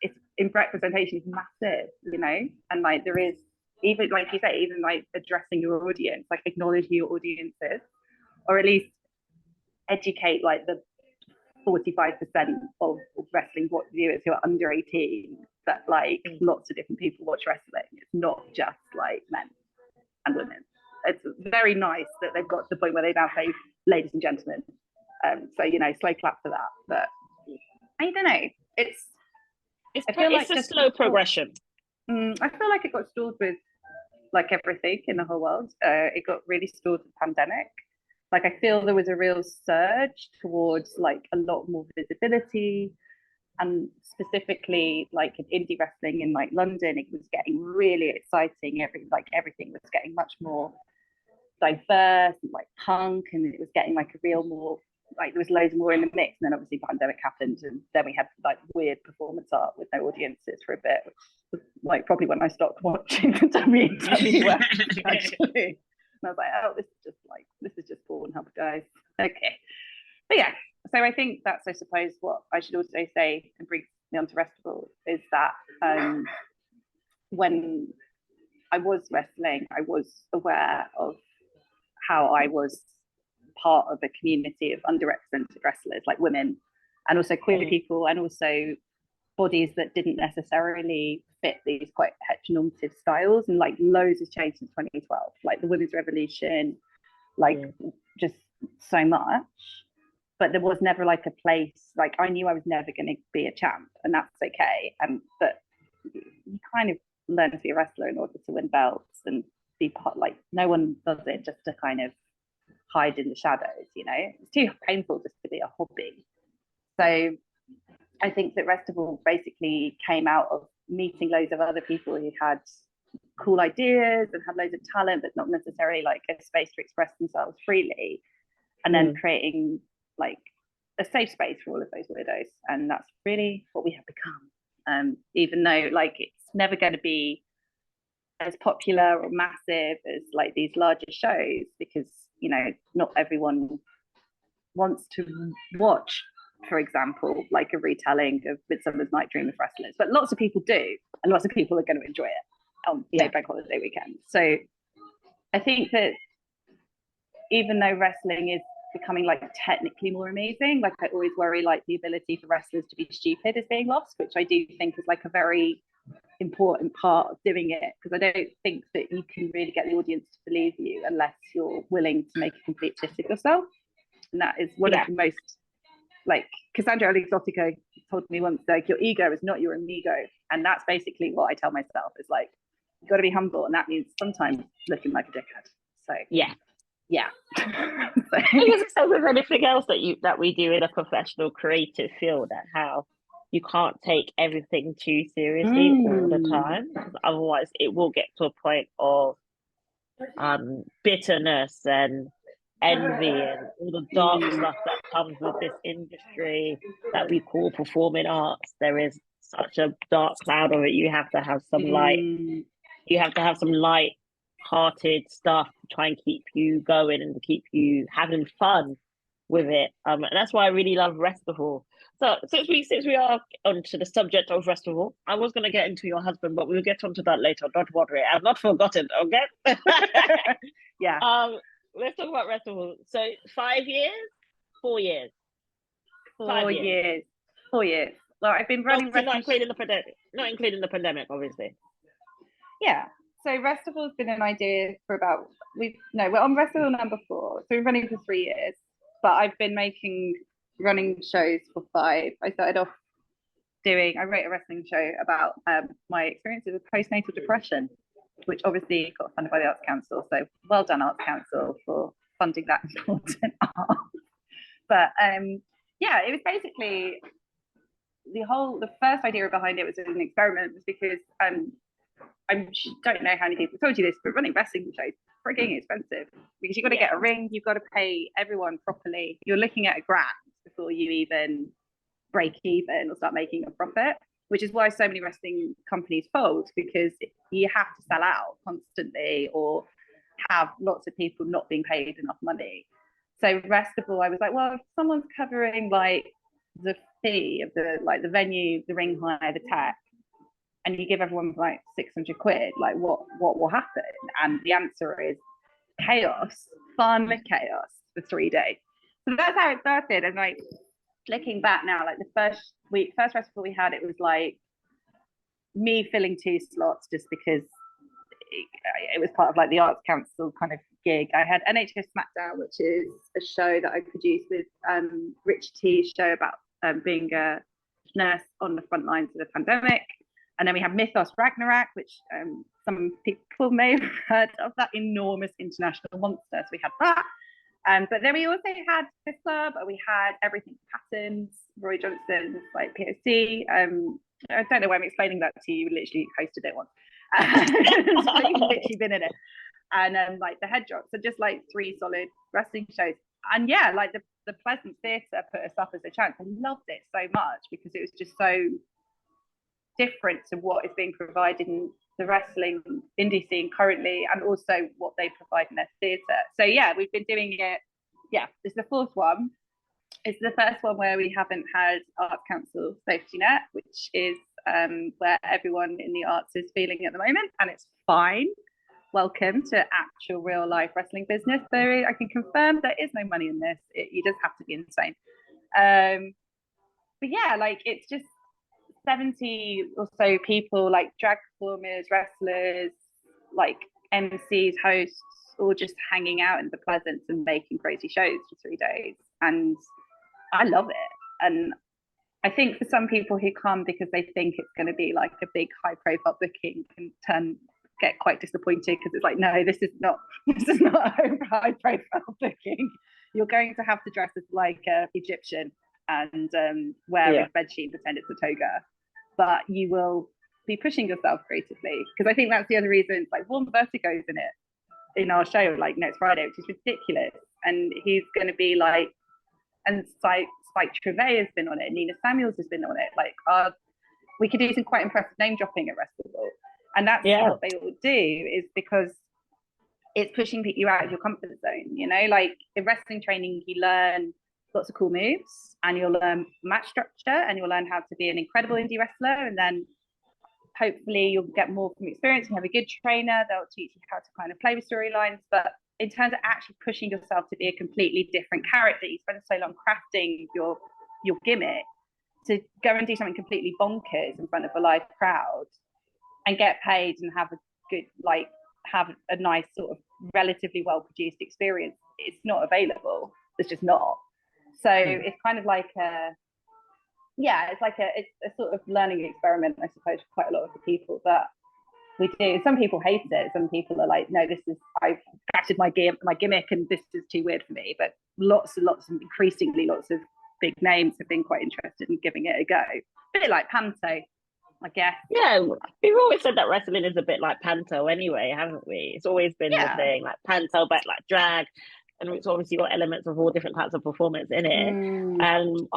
it's in representation is massive, you know, and like there is even like you say, even like addressing your audience, like acknowledge who your audience is, or at least educate like the 45% of wrestling viewers who are under 18 that like lots of different people watch wrestling. It's not just like men and women. It's very nice that they've got to the point where they now say ladies and gentlemen, so you know, slow clap for that. But I don't know, it's a slow progression. I feel like it got stalled with like everything in the whole world. It got really stalled with the pandemic. Like I feel there was a real surge towards like a lot more visibility, and specifically like in indie wrestling in like London, it was getting really exciting. Everything was getting much more diverse, and like punk, and it was getting like a real more like there was loads more in the mix. And then obviously pandemic happened, and then we had like weird performance art with no audiences for a bit, which was like probably when I stopped watching the WWF actually. And I was like, oh, this is just Pornhub, guys. Okay, but yeah. So I think that's, I suppose, what I should also say and bring me on to Restival is that when I was wrestling, I was aware of how I was part of a community of underrepresented wrestlers, like women, and also queer people, and also bodies that didn't necessarily fit these quite heteronormative styles. And like loads has changed since 2012, like the women's revolution, like just so much. But there was never like a place, like I knew I was never going to be a champ, and that's okay. But you kind of learn to be a wrestler in order to win belts and be part, like no one does it just to kind of hide in the shadows, you know. It's too painful just to be a hobby. So I think that Restival basically came out of meeting loads of other people who had cool ideas and had loads of talent, but not necessarily like a space to express themselves freely, and then creating like a safe space for all of those weirdos. And that's really what we have become, even though like it's never going to be as popular or massive as like these larger shows, because you know not everyone wants to watch, for example, like a retelling of Midsummer's Night Dream of Wrestlers, but lots of people do, and lots of people are going to enjoy it on bank holiday weekend. So I think that even though wrestling is becoming like technically more amazing, like I always worry like the ability for wrestlers to be stupid is being lost, which I do think is like a very important part of doing it, because I don't think that you can really get the audience to believe you unless you're willing to make a complete tit of yourself. And that is one of the most, like, Cassandra Exotico told me once, like, your ego is not your amigo. And that's basically what I tell myself, is like, you got to be humble, and that means sometimes looking like a dickhead. So yeah. So. I guess it's with anything else that we do in a professional creative field, and how you can't take everything too seriously all the time, because otherwise it will get to a point of bitterness and envy and all the dark stuff that comes with this industry that we call performing arts. There is such a dark cloud of it. You have to have some light. You have to have some light-hearted stuff to try and keep you going and to keep you having fun with it. And that's why I really love Restival. So since we are onto the subject of Restival, I was going to get into your husband, but we'll get onto that later. Don't worry, I've not forgotten. Okay. Yeah. Let's talk about Restival. So 5 years, 4 years, 4 years. 4 years. Well, I've been running. Not including the pandemic, obviously. Yeah. So Restival's been an idea for about we're on Restival number 4. So we're running for 3 years, but I've been running shows for 5. I started off I wrote a wrestling show about my experiences with postnatal depression, which obviously got funded by the Arts Council. So well done, Arts Council, for funding that important art. But it was basically the first idea behind it was an experiment, was because I don't know how many people told you this, but running wrestling shows is frigging expensive, because you've got to get a ring, you've got to pay everyone properly. You're looking at $1,000 before you even break even or start making a profit, which is why so many wrestling companies fold, because you have to sell out constantly or have lots of people not being paid enough money. So Restival, I was like, well, if someone's covering like the fee of the venue, the ring hire, the tech, and you give everyone like 600 quid, like what will happen? And the answer is chaos, fun chaos for 3 days. So that's how it started. And like looking back now, like the first festival we had, it was like me filling 2 slots just because it was part of like the Arts Council kind of gig. I had NHS SmackDown, which is a show that I produced with Rich T's show about being a nurse on the front lines of the pandemic. And then we have Mythos Ragnarok, which some people may have heard of, that enormous international monster. So we had that. But then we also had this club, we had Everything Patterns, Roy Johnson's like POC. I don't know why I'm explaining that to you. We literally hosted it once. So you've literally been in it. And like the Head Drop. So just like 3 solid wrestling shows. And yeah, like the Pleasance Theatre put us up as a chance. I loved it so much because it was just so different to what is being provided in the wrestling indie scene currently, and also what they provide in their theatre. So yeah, we've been doing it. Yeah, this is the 4th one. It's the first one where we haven't had Arts Council safety net, which is where everyone in the arts is feeling at the moment, and it's fine. Welcome to actual real life wrestling business. So I can confirm there is no money in this. You just have to be insane. But yeah, like it's just 70 or so people, like drag performers, wrestlers, like MCs, hosts, all just hanging out in the Pleasance and making crazy shows for 3 days. And I love it. And I think for some people who come because they think it's going to be like a big high profile booking, can get quite disappointed, because it's like, no, this is not a high profile booking. You're going to have to dress as like an Egyptian and wear a bedsheet and pretend it's a toga, but you will be pushing yourself creatively, because I think that's the other reason. It's like Warm Vertigo's in our show, like next Friday, which is ridiculous, and he's going to be like, and Spike Trevay has been on it, Nina Samuels has been on it. Like we could do some quite impressive name dropping at Restival, and that's what they all do, is because it's pushing you out of your comfort zone. You know, like in wrestling training, you learn lots of cool moves, and you'll learn match structure, and you'll learn how to be an incredible indie wrestler, and then hopefully you'll get more from experience and have a good trainer. They'll teach you how to kind of play with storylines. But in terms of actually pushing yourself to be a completely different character, you spend so long crafting your gimmick, to go and do something completely bonkers in front of a live crowd and get paid and have a good, like, have a nice sort of relatively well produced experience, it's not available. It's just not. So it's kind of like it's a sort of learning experiment, I suppose, for quite a lot of the people that we do. Some people hate it. Some people are like, no, I've crafted my gimmick and this is too weird for me. But increasingly lots of big names have been quite interested in giving it a go. A bit like Panto, I guess. Yeah, we've always said that wrestling is a bit like Panto anyway, haven't we? It's always been the thing, like Panto, but like drag. And it's obviously got elements of all different types of performance in it. And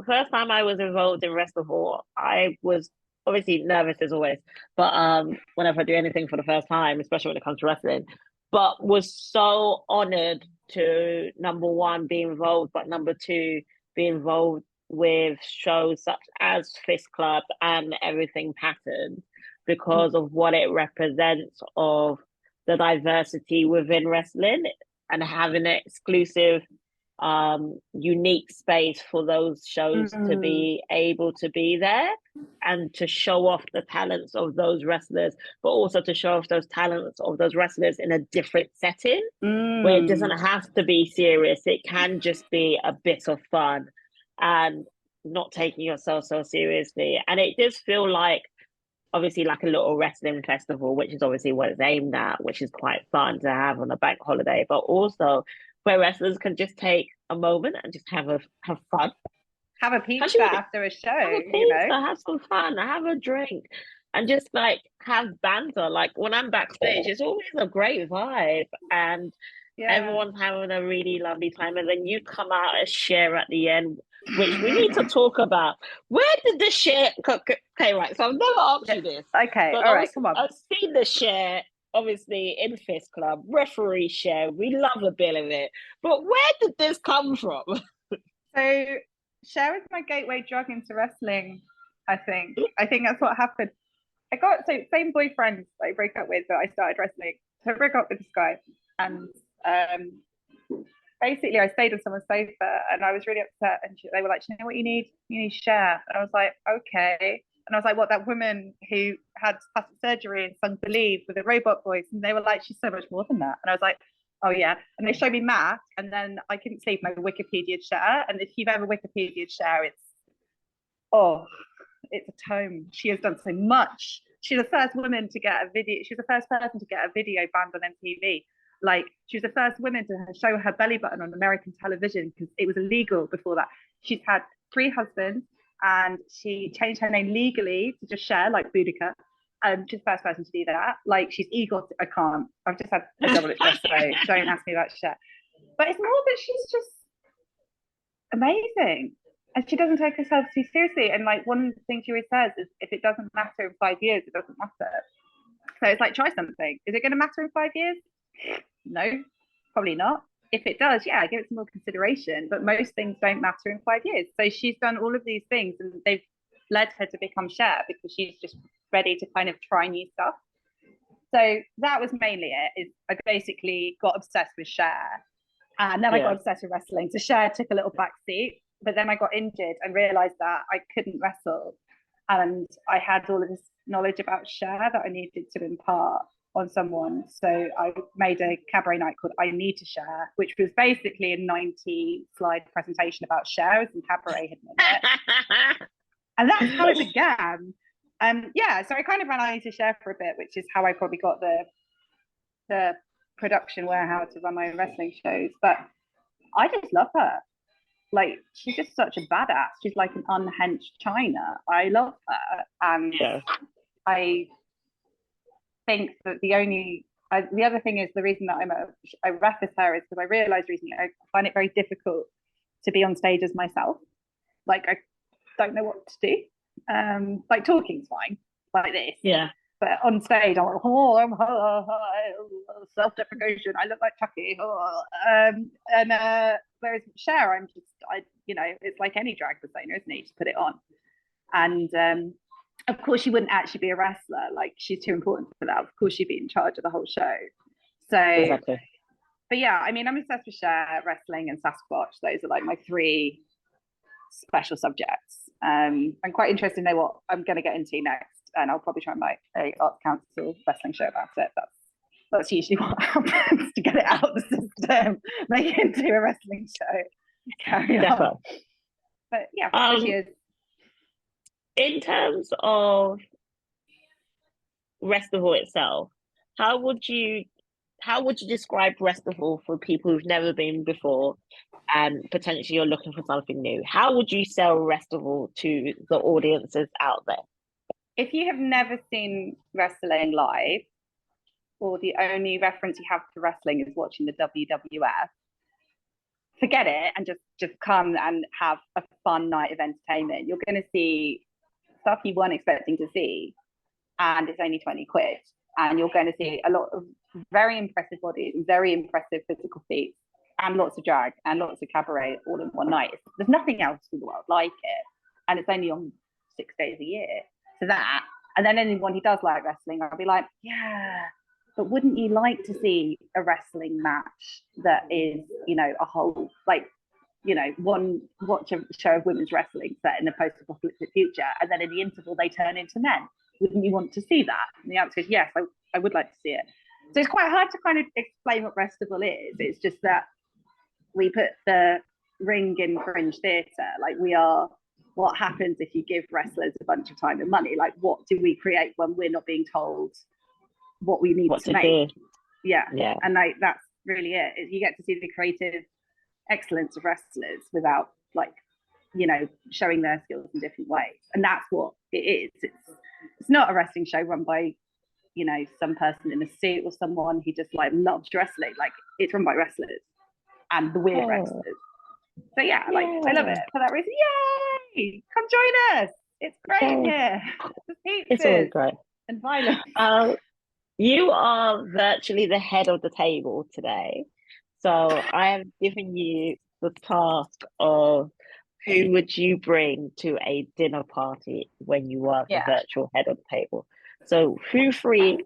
first time I was involved in Wrestle, I was obviously nervous as always, but whenever I do anything for the first time, especially when it comes to wrestling, but was so honored to, number one, be involved, but number two, be involved with shows such as Fist Club and Everything Pattern, because of what it represents of the diversity within wrestling and having an exclusive, unique space for those shows to be able to be there and to show off the talents of those wrestlers, but also to show off those talents of those wrestlers in a different setting where it doesn't have to be serious. It can just be a bit of fun and not taking yourself so seriously. And it does feel like, obviously, like a little wrestling festival, which is obviously what it's aimed at, which is quite fun to have on a bank holiday, but also where wrestlers can just take a moment and just have fun. Have a pizza after a show, have some fun, have a drink, and just like have banter. Like when I'm backstage, it's always a great vibe and everyone's having a really lovely time. And then you come out a share at the end, which we need to talk about. Where did the share? Okay, right. So I've never asked you this. Okay, all right, come on. I've seen the share, obviously, in Fist Club, referee share. We love a bit of it. But where did this come from? So share is my gateway drug into wrestling, I think. I think that's what happened. Same boyfriend I broke up with that I started wrestling. So I broke up with this guy and basically I stayed on someone's sofa and I was really upset and they were like, you know what you need? You need share. And I was like, okay. And I was like, what, that woman who had plastic surgery and sung Believe with a robot voice? And they were like, she's so much more than that. And I was like, oh yeah. And they showed me math and then I couldn't sleep, my Wikipedia share. And if you've ever Wikipedia share, it's a tome. She has done so much. She's the first woman to get a video. She was the first person to get a video banned on MTV. Like, she was the first woman to show her belly button on American television because it was illegal before that. She's had 3 husbands and she changed her name legally to just Cher, like Boudica. She's the first person to do that. Like, she's egotic. I can't. I've just had a double espresso. Don't ask me about Cher. But it's more that she's just amazing. And she doesn't take herself too seriously. And like, one thing she always says is, if it doesn't matter in 5 years, it doesn't matter. So it's like, try something. Is it going to matter in 5 years? No, probably not. If it does, yeah, give it some more consideration. But most things don't matter in 5 years. So she's done all of these things and they've led her to become Cher because she's just ready to kind of try new stuff. So that was mainly it. I basically got obsessed with Cher. And then I got obsessed with wrestling. So Cher took a little back seat. But then I got injured and realised that I couldn't wrestle. And I had all of this knowledge about Cher that I needed to impart on someone. So I made a cabaret night called I Need to Share, which was basically a 90-slide presentation about Cher and cabaret hidden in it. And that's how it began. So I kind of ran I Need to Share for a bit, which is how I probably got the production where how to run my own wrestling shows. But I just love her. Like, she's just such a badass. She's like an unhinged China. I love her. And I think that the other thing is, the reason that I reference her is because I realized recently I find it very difficult to be on stage as myself. Like, I don't know what to do. Like, talking's fine, like this. Yeah. But on stage, I'm like, self-deprecation. I look like Chucky. Whereas Cher, it's like any drag persona, isn't it? You just put it on. And of course, she wouldn't actually be a wrestler. Like, she's too important for that. Of course, she'd be in charge of the whole show. So, exactly. But yeah, I mean, I'm obsessed with Cher, wrestling, and Sasquatch. Those are like my 3 special subjects. I'm quite interested to know what I'm going to get into next. I'll probably try and write a Arts Council wrestling show about it. That's usually what happens to get it out of the system, make it into a wrestling show, carry on. But yeah, so she is. In terms of Restival itself, how would you describe Restival for people who've never been before and potentially you're looking for something new? How would you sell Restival to the audiences out there? If you have never seen wrestling live, or the only reference you have to wrestling is watching the WWF, forget it and just come and have a fun night of entertainment. You're going to see stuff you weren't expecting to see, and it's only 20 quid. And you're going to see a lot of very impressive bodies, very impressive physical feats, and lots of drag and lots of cabaret all in one night. There's nothing else in the world like it. And it's only on 6 days a year. So that, and then anyone who does like wrestling, I'll be like, yeah, but wouldn't you like to see a wrestling match that is, you know, a whole, like, you know, watch a show of women's wrestling set in a post-apocalyptic future, and then in the interval they turn into men? Wouldn't you want to see that? And the answer is yes, I would like to see it. So it's quite hard to kind of explain what Restival is. It's just that we put the ring in fringe theatre. Like, we are what happens if you give wrestlers a bunch of time and money. Like, what do we create when we're not being told what we need to make? Yeah. And like, that's really it. You get to see the creative excellence of wrestlers without, like, you know, showing their skills in different ways. And that's what it is. It's not a wrestling show run by, you know, some person in a suit or someone who just like loves wrestling. Like, it's run by wrestlers and the weird wrestlers. So yeah, like, I love it for that reason. Yay! Come join us. It's great here. It's all great. And violence. You are virtually the head of the table today. So I have given you the task of who would you bring to a dinner party when you are the virtual head of the table. So who three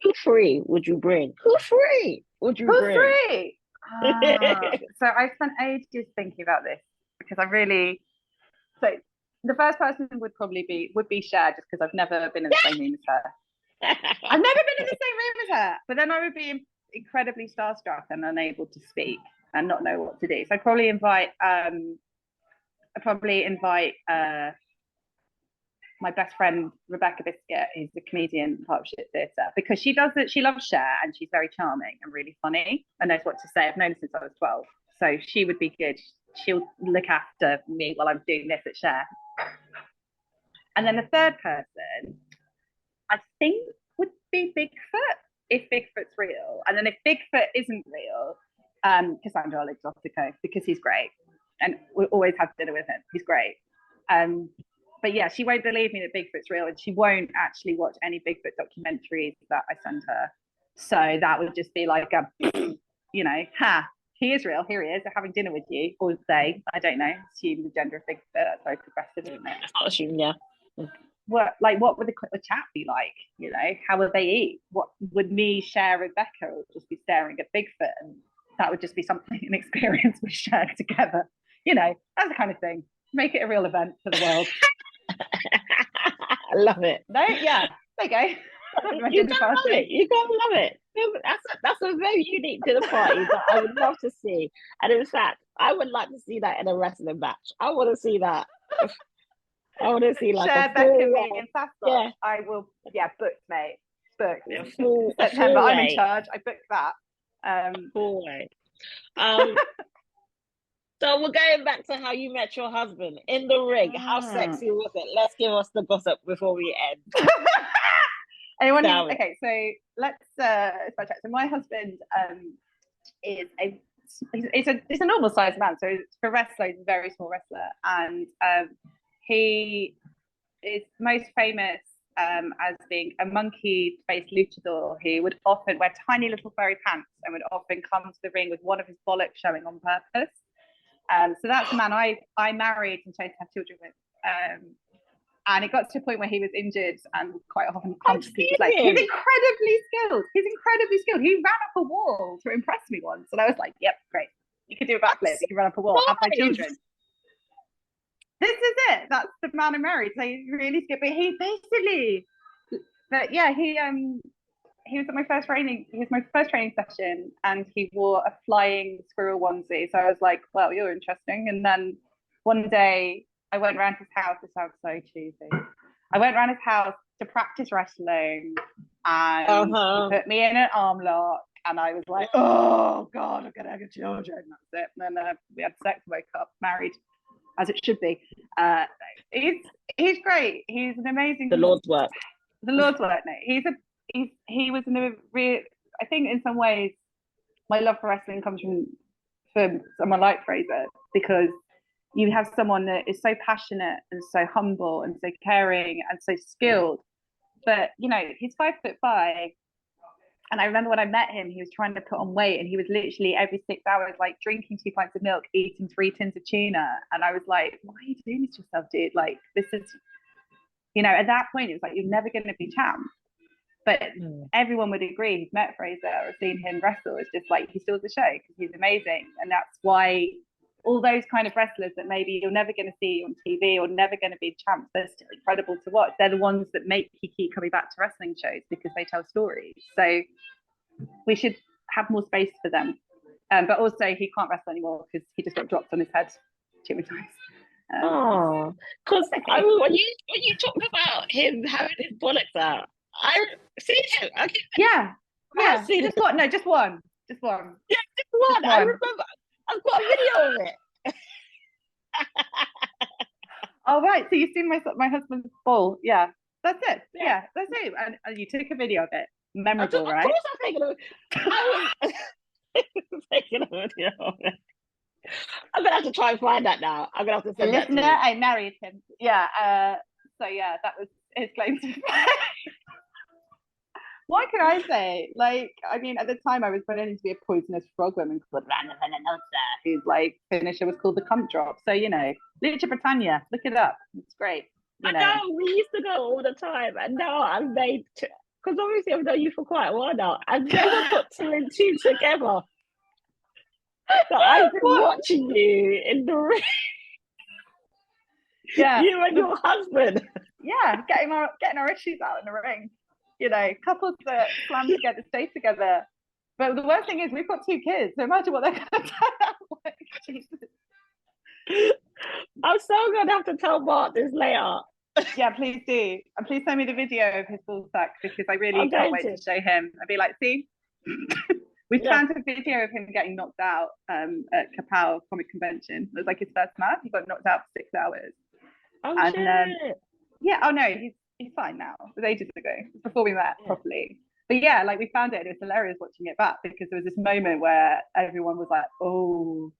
would you bring? Who three would you bring? Three? So I spent ages thinking about this because so the first person would be Cher, just because I've never been in the same room as her. I've never been in the same room as her, but then I would be incredibly starstruck and unable to speak and not know what to do. So I'd probably invite my best friend Rebecca Biscuit, who's a comedian in Partnership Theatre, because she loves Cher and she's very charming and really funny and knows what to say. I've known her since I was 12, so she would be good. She'll look after me while I'm doing this at Cher. And then the third person, I think, would be Bigfoot, if Bigfoot's real. And then if Bigfoot isn't real, Cassandra Exotico, because he's great. And we always have dinner with him. He's great. But yeah, she won't believe me that Bigfoot's real, and she won't actually watch any Bigfoot documentaries that I send her. So that would just be like you know, he is real. Here he is. They're having dinner with you. Or they, I don't know, assume the gender of Bigfoot. That's very progressive, isn't it? It's not assumed, yeah. What would the chat be like? You know, how would they eat? What would me, Cher, Rebecca, or just be staring at Bigfoot, and that would just be something, an experience we shared together. You know, that's the kind of thing. Make it a real event for the world. I love it. No, yeah, there you go. You gotta love it. You gotta love it. That's a very unique dinner party that I would love to see. And in fact, I would like to see that in a wrestling match. I want to see that. I want to see like Cher, Becca, me, and Sasquatch. Yeah. I will. Yeah, booked, mate. Booked. September. I'm in charge. I booked that. Full way. So we're going back to how you met your husband in the ring. How sexy was it? Let's give us the gossip before we end. Okay, so let's check. So my husband is a normal sized man. So for wrestler, he's a very small wrestler, and he is most famous as being a monkey-faced luchador who would often wear tiny little furry pants and would often come to the ring with one of his bollocks showing on purpose. So that's the man I married and chose to have children with. And it got to a point where he was injured and quite often he's incredibly skilled. He ran up a wall to impress me once. And I was like, yep, great. You can do a backflip. You can run up a wall. Have my children. This is it. That's the man I married. So he's really skilled. But he basically But yeah, he was at my first training. He was my first training session, and he wore a flying squirrel onesie. So I was like, "Well, you're interesting." And then one day, I went around his house. This sounds so cheesy. I went around his house to practice wrestling, and he put me in an arm lock, and I was like, "Oh God, I'm gonna have children." That's it. And then we had sex, woke up, married, as it should be. He's great. He's an amazing. The Lord's work. The Lord's work, mate. He was in a real. I think in some ways, my love for wrestling comes from someone like Fraser, because you have someone that is so passionate and so humble and so caring and so skilled. But you know, he's 5'5", and I remember when I met him, he was trying to put on weight, and he was literally every 6 hours like drinking 2 pints of milk, eating 3 tins of tuna, and I was like, "Why are you doing this to yourself, dude? Like, this is." You know, at that point, it was like, you're never going to be champ. But everyone would agree who's met Fraser or seen him wrestle. It's just like, he steals the show because he's amazing. And that's why all those kind of wrestlers that maybe you're never going to see on TV or never going to be champs, they're still incredible to watch. They're the ones that make you keep coming back to wrestling shows because they tell stories. So we should have more space for them. But also, he can't wrestle anymore because he just got dropped on his head too many times. Because when you talked about him having his bollocks out, I've seen him. Yeah. Just one. No, just one. Yeah, just one. I remember. I've got a video of it. Oh right. So you've seen my husband's ball. Yeah. That's it. Yeah, that's it. And you took a video of it. Memorable, right? Of course, I'm taking a video of it. I'm gonna have to try and find that now. I'm gonna have to send that to you. I married him. Yeah. So yeah, that was his claim to fame. What can I say? Like, I mean, at the time I was pretending to be a poisonous frog woman called Rana Venenosa, whose like finisher was called the Cunt Drop. So, you know, Lucha Britannia, look it up. It's great. I know, we used to go all the time, and now I've made, because obviously I've known you for quite a while now, I've never put 2 and 2 together. So I've been watching you in the ring. Yeah. You and your husband. Yeah, getting our issues out in the ring. You know, couples that slam together, stay together. But the worst thing is we've got 2 kids. So imagine what they're going to turn out like. Jesus. I'm so going to have to tell Mark this later. Yeah, please do. And please send me the video of his ball sack because I really can't wait to show him. I'd be like, see? We found a video of him getting knocked out at Kapow Comic Convention. It was like his first match. He got knocked out for 6 hours. Oh, shit. Yeah, oh no, he's fine now. It was ages ago. It was before we met properly. But yeah, like we found it and it was hilarious watching it back because there was this moment where everyone was like, oh,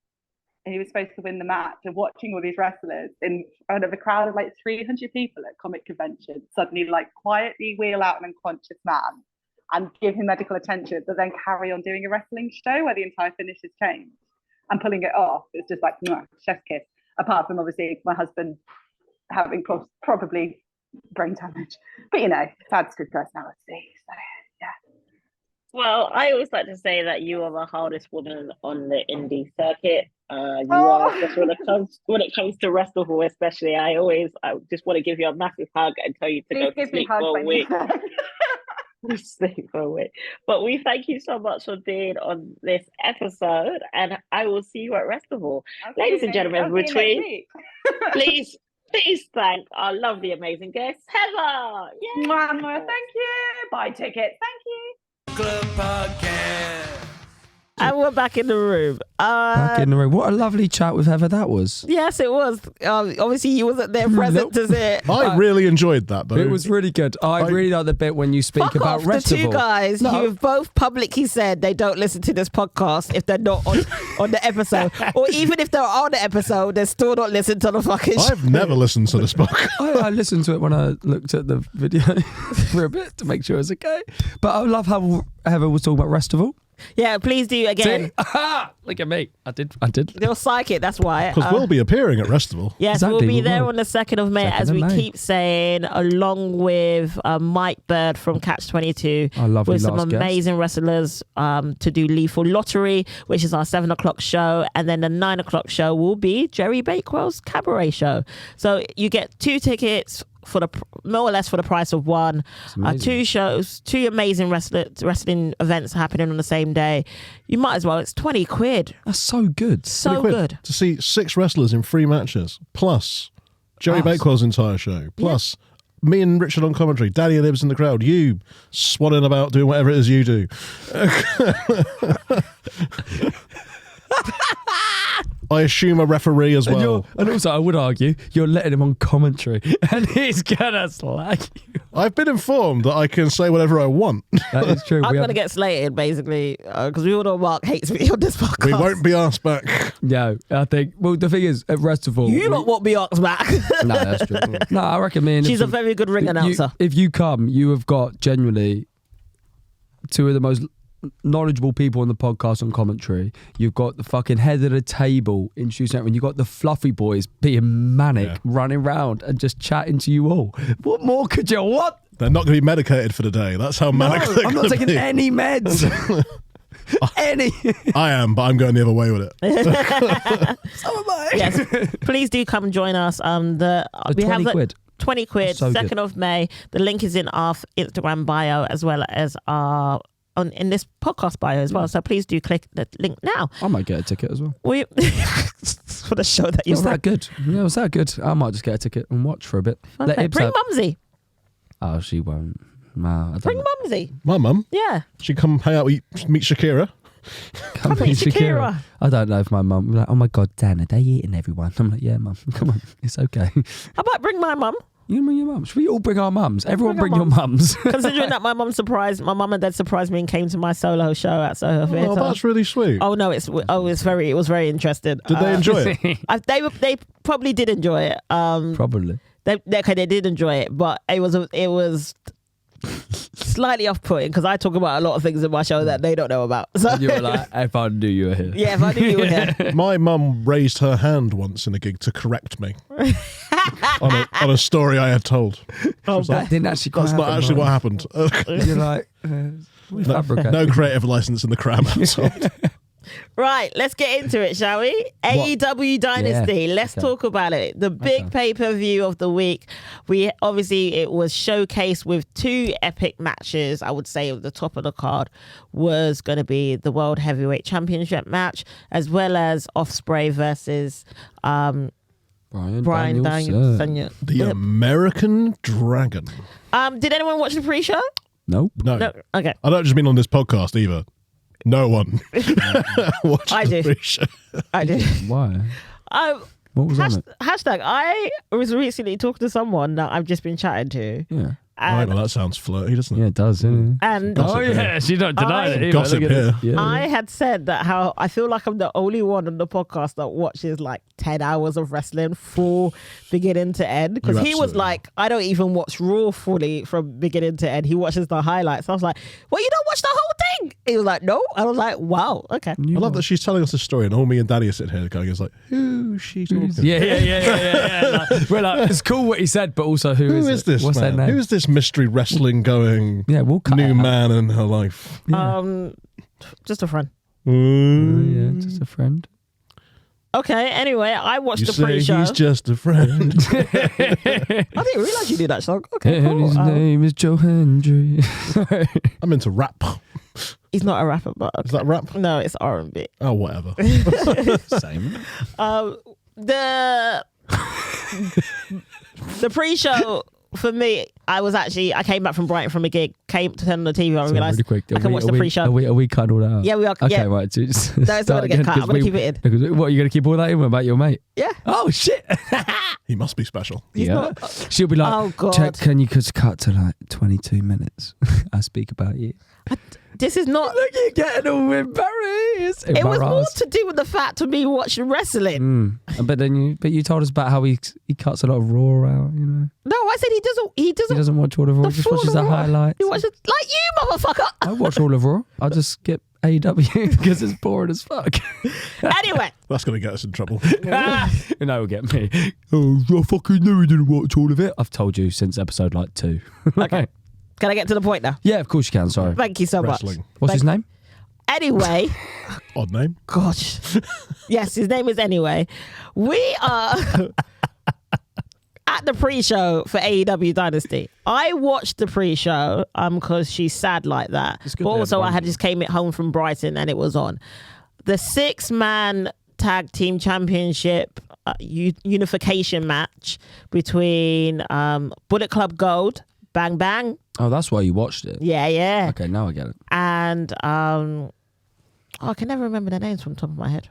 and he was supposed to win the match, and watching all these wrestlers in front of a crowd of like 300 people at Comic Convention suddenly like quietly wheel out an unconscious man and give him medical attention, but then carry on doing a wrestling show where the entire finish has changed and pulling it off. It's just like, chef's kiss. Apart from obviously my husband having probably brain damage. But you know, Dad's good personality. So yeah. Well, I always like to say that you are the hardest woman on the indie circuit. You are just when it comes to wrestling, especially. I just want to give you a massive hug and tell you to go to sleep for a week. Sleep for a week. But we thank you so much for being on this episode, and I will see you at Wrestival. Ladies and gentlemen, between please thank our lovely, amazing guest, Heather. Yay. Thank you. Buy tickets. Thank you. Club Podcast. And we're back in the room. Back in the room. What a lovely chat with Heather that was. Yes, it was. Obviously, you wasn't there present to see it. I really enjoyed that, though. It was really good. I really like the bit when you speak about Wrestival. The 2 guys who have both publicly said they don't listen to this podcast if they're not on the episode. Or even if they're on the episode, they're still not listening to the fucking show. I've never listened to this podcast. I listened to it when I looked at the video for a bit to make sure it's okay. But I love how Heather was talking about Wrestival. Yeah, please do again. Look at me. I did. You're psychic, that's why. Because we'll be appearing at Wrestival. Yes, exactly, we'll be there on the 2nd of May, as we keep saying, along with Mike Bird from Catch 22. With some amazing wrestlers to do Lethal Lottery, which is our 7 o'clock show. And then the 9 o'clock show will be Jerry Bakewell's Cabaret show. So you get 2 tickets for more or less for the price of one. Two shows, two amazing wrestling events happening on the same day. You might as well. It's 20 quid. That's so good. So good. To see 6 wrestlers in 3 matches, plus Joey Bakewell's entire show, plus me and Richard on commentary, Daddy and Ibs in the crowd, you swanning about doing whatever it is you do. I assume a referee as well. And also, I would argue, you're letting him on commentary and he's going to slag you. I've been informed that I can say whatever I want. That is true. I'm going to get slated, basically, because we all know Mark hates me on this podcast. We won't be asked back. No, I think, well, the thing is, at Festival... You lot won't be asked back. No, that's true. No, I reckon me and... She's a very good ring announcer. If you come, you have got genuinely 2 of the most knowledgeable people on the podcast on commentary. You've got the fucking head of the table introducing everyone. You've got the fluffy boys being manic, running around and just chatting to you all. What more could you want? They're not going to be medicated for the day. That's how manic they're I'm not taking any meds. Any. I am, but I'm going the other way with it. So am I. Yes. Please do come join us. We 20 have quid. 20 quid, so 2nd good. of May. The link is in our Instagram bio as well as in this podcast bio as well. So please do click the link now. I might get a ticket as well. For the show that you're that good. Yeah, it was that good. I might just get a ticket and watch for a bit. Okay. Bring Mumsy. Oh, she won't. No, I Bring Mumsy. My mum? Yeah. She come hang out, meet Shakira. Come meet Shakira. I don't know if my mum like, oh my God, Dan, are they eating everyone? I'm like, yeah, mum, come on, it's okay. I might bring my mum. You can bring your mum. Should we all bring our mums? Everyone bring your mums. Considering that my mum and dad surprised me and came to my solo show at Soho Theatre. Oh, that's really sweet. Oh no, it was very interesting. Did they enjoy it? They probably did enjoy it. Probably. They did enjoy it, but it was slightly off-putting because I talk about a lot of things in my show that they don't know about. So And you were like, if I knew you were here. Yeah, if I knew you were here. My mum raised her hand once in a gig to correct me on a story I had told. That didn't actually That's not actually what happened. You're like, no creative license in the Cram household. Right, let's get into it, shall we? AEW Dynasty. Yeah. Let's talk about it. The big pay-per-view of the week. It was showcased with 2 epic matches. I would say at the top of the card was going to be the World Heavyweight Championship match, as well as Ospreay versus Brian Danielson. The American Dragon. Did anyone watch the pre-show? Nope. No. Okay. I don't just mean on this podcast either. No one. I do. I do. Why? What was on it? Hashtag. I was recently talking to someone that I've just been chatting to. Yeah. Right, well, that sounds flirty, doesn't it? Yeah, it does, doesn't it? And she don't deny it. Either. Gossip here. Yeah. I had said that how I feel like I'm the only one on the podcast that watches like 10 hours of wrestling full beginning to end. Because he was like, I don't even watch Raw fully from beginning to end. He watches the highlights. I was like, well, you don't watch the whole thing? He was like, no. I was like, wow, okay. I love that she's telling us this story and all me and Daddy are sitting here going, it's like, who's she talking? Yeah. We're like, it's cool what he said, but also who is this What's man? their name? Who is this mystery wrestling going we'll cut new man in her life? Yeah. Just a friend. Yeah, just a friend. Okay, anyway, I watched You the pre-show. say he's just a friend. I didn't realise you knew that song. Okay, And cool. his name is Joe Hendry. I'm into rap. He's not a rapper, but okay. Is that rap? No, it's R&B. Oh, whatever. Same. The pre-show for me, I came back from Brighton from a gig, came to turn on the TV and realised really quick. I can watch the pre-show. Are we cutting all that out? Yeah, we are. Okay, Yeah. right. So No, it's not going to get cut. I'm going to keep it in. What, are you going to keep all that in about your mate? Yeah. Oh, shit. He must be special. He's yeah. not. She'll be like, Oh, God. Check, can you just cut to like 22 minutes? I speak about you. This is not. Look, you're getting all embarrassed. It was more to do with the fact of me watching wrestling. But you told us about how he cuts a lot of Raw out, you know. No, I said he doesn't. He He doesn't watch all of Raw, the just watches full the Raw. highlights. He watches like you, motherfucker. I watch all of Raw. I just skip AEW because it's boring as fuck. Anyway, That's going to get us in trouble. And that will get me. Oh, I fucking knew he didn't watch all of it. I've told you since episode like 2. okay. Can I get to the point now? Yeah, of course you can. Sorry. Thank you so Wrestling. much. What's his name? Anyway, Odd name. gosh. Yes, his name is Anyway. We are. at the pre-show for AEW Dynasty. I watched the pre-show because she's sad like that. But also I had just came home from Brighton and it was on. The 6-man tag team championship unification match between Bullet Club Gold, Bang Bang. Oh, that's why you watched it. Yeah. Okay, now I get it. And I can never remember their names from the top of my head.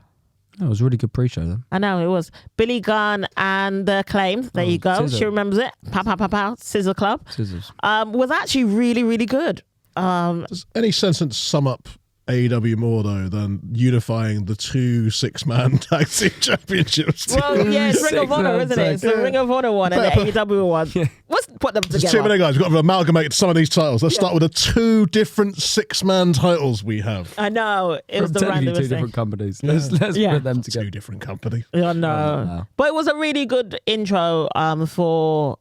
Oh, it was a really good pre-show then. I know it was Billy Gunn and the Acclaimed. There you go. Scissor. She remembers it. Pow, pow, pow, pow. Scissor Club. Scissors. Was actually really, really good. Does any sentence sum up AEW more though than unifying the 2 6-man tag team championships? Well, yeah, it's Ring of Honor, isn't it? It's the Ring of Honor one and the AEW one. Let's put them There's too together. many guys. We've got to amalgamate some of these titles. Let's start with the 2 different 6-man titles we have. I know. It was the Technically randomest 2 thing. different companies. Let's put them together. 2 different companies. I know. wow. But it was a really good intro for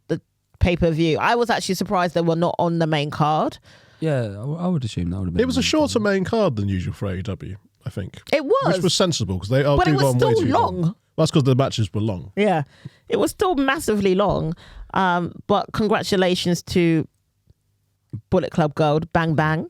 the pay-per-view. I was actually surprised they were not on the main card. Yeah, I would assume that would have been. It was a shorter main card than usual for AEW, I think. It was. Which was sensible because they But do it was go on way still too long. Well, that's because the matches were long. Yeah, it was still massively long. But congratulations to Bullet Club Gold, Bang Bang,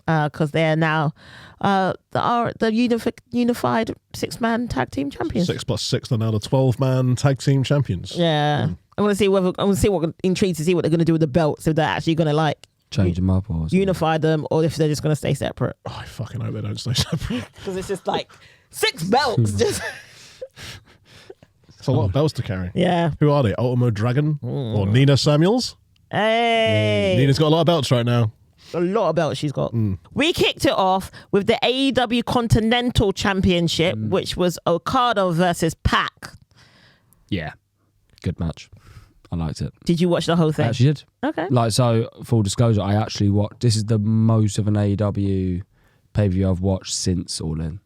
because they are now the unified 6-man tag team champions. 6 plus 6, they're now the 12-man tag team champions. Yeah, I want to see what intrigued to see what they're going to do with the belts. If they're actually going to change them up or unify them, or if they're just going to stay separate. Oh, I fucking hope they don't stay separate. Because it's just 6 belts. Just It's a lot of belts to carry. yeah. Who are they? Ultimo Dragon or Nina Samuels? Hey. Nina's got a lot of belts right now. A lot of belts she's got. We kicked it off with the AEW Continental Championship, which was Okada versus Pac. Yeah, good match. I liked it. Did you watch the whole thing? I actually did. Okay. So full disclosure, I actually watched. This is the most of an AEW pay-per-view I've watched since All In.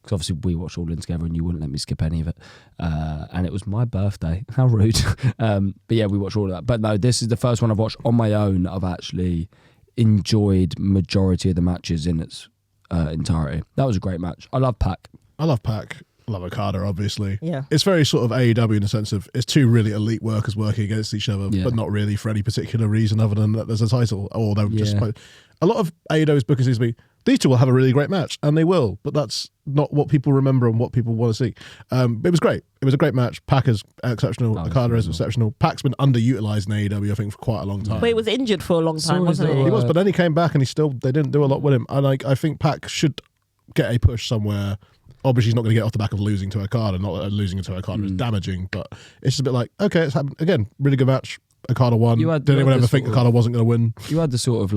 Because obviously we watched All In together and you wouldn't let me skip any of it. And it was my birthday. How rude. But yeah, we watched all of that. But no, this is the first one I've watched on my own that I've actually enjoyed majority of the matches in its entirety. That was a great match. I love Pac. I love Pac. I love Okada, obviously. Yeah. It's very sort of AEW in the sense of it's 2 really elite workers working against each other, but not really for any particular reason other than that there's a title. Or they're just a lot of AEW's bookings seems to be these 2 will have a really great match, and they will, but that's not what people remember and what people want to see. It was great. It was a great match. Pac is exceptional. Okada is exceptional. Pac's been underutilized in AEW, I think, for quite a long time. But he was injured for a long time, wasn't he? He was, but then he came back and they didn't do a lot with him. And I think Pac should get a push somewhere. Obviously, he's not going to get off the back of losing to Okada. Not that losing to Okada is damaging, but it's just a bit like, okay, it's happened. Again, really good match. Okada won. Did anyone ever think Okada wasn't going to win? You had the sort of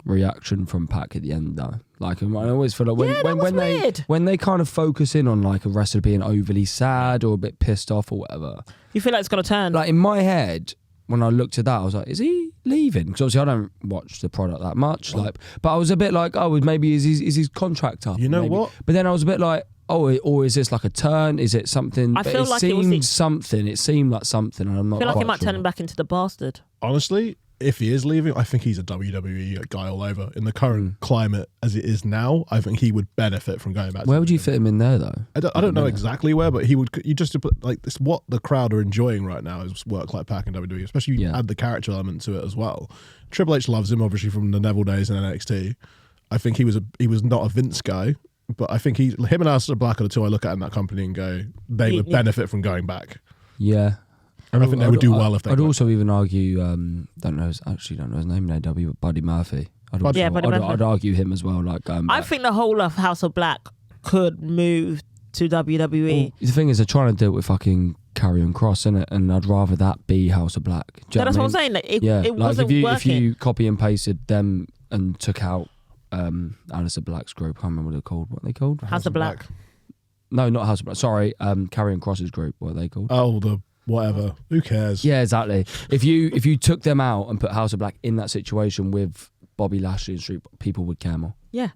reaction from Pac at the end though. I always feel like when they kind of focus in on a wrestler being overly sad or a bit pissed off or whatever. You feel like it's going to turn? In my head, when I looked at that, I was like, is he leaving? Because obviously I don't watch the product that much. But I was a bit like, oh, maybe is his contract up? You know maybe. what? But then I was a bit like, oh, or is this a turn? Is it something? I feel like something. It seemed like something, and I'm not. I feel like he quite might sure. turn him back into the bastard. Honestly, if he is leaving, I think he's a WWE guy all over. In the current climate as it is now, I think he would benefit from going back. Where would you fit him in there, though? I don't know exactly where, but he would. You just put this. What the crowd are enjoying right now is work like Pac and WWE, especially you add the character element to it as well. Triple H loves him, obviously from the Neville days in NXT. I think he was not a Vince guy, but I think him and Aleister Black are the 2 I look at in that company and go, they would benefit from going back. Yeah. And I think they would do well if they. I'd also even argue, don't know his name in AEW, but Buddy Murphy. I'd argue him as well. I think the whole of House of Black could move to WWE. Well, the thing is, they're trying to do it with fucking Karrion Kross, innit? And I'd rather that be House of Black. That's what I'm saying. It wasn't working. If you copy and pasted them and took out Aleister Black's group, I can't remember what they're called. What are they called? House of Black. No, not House of Black. Sorry, Karrion Kross's group. What are they called? Oh, the whatever. Who cares? Yeah, exactly. If you took them out and put House of Black in that situation with Bobby Lashley and Street, people would care more. Yeah.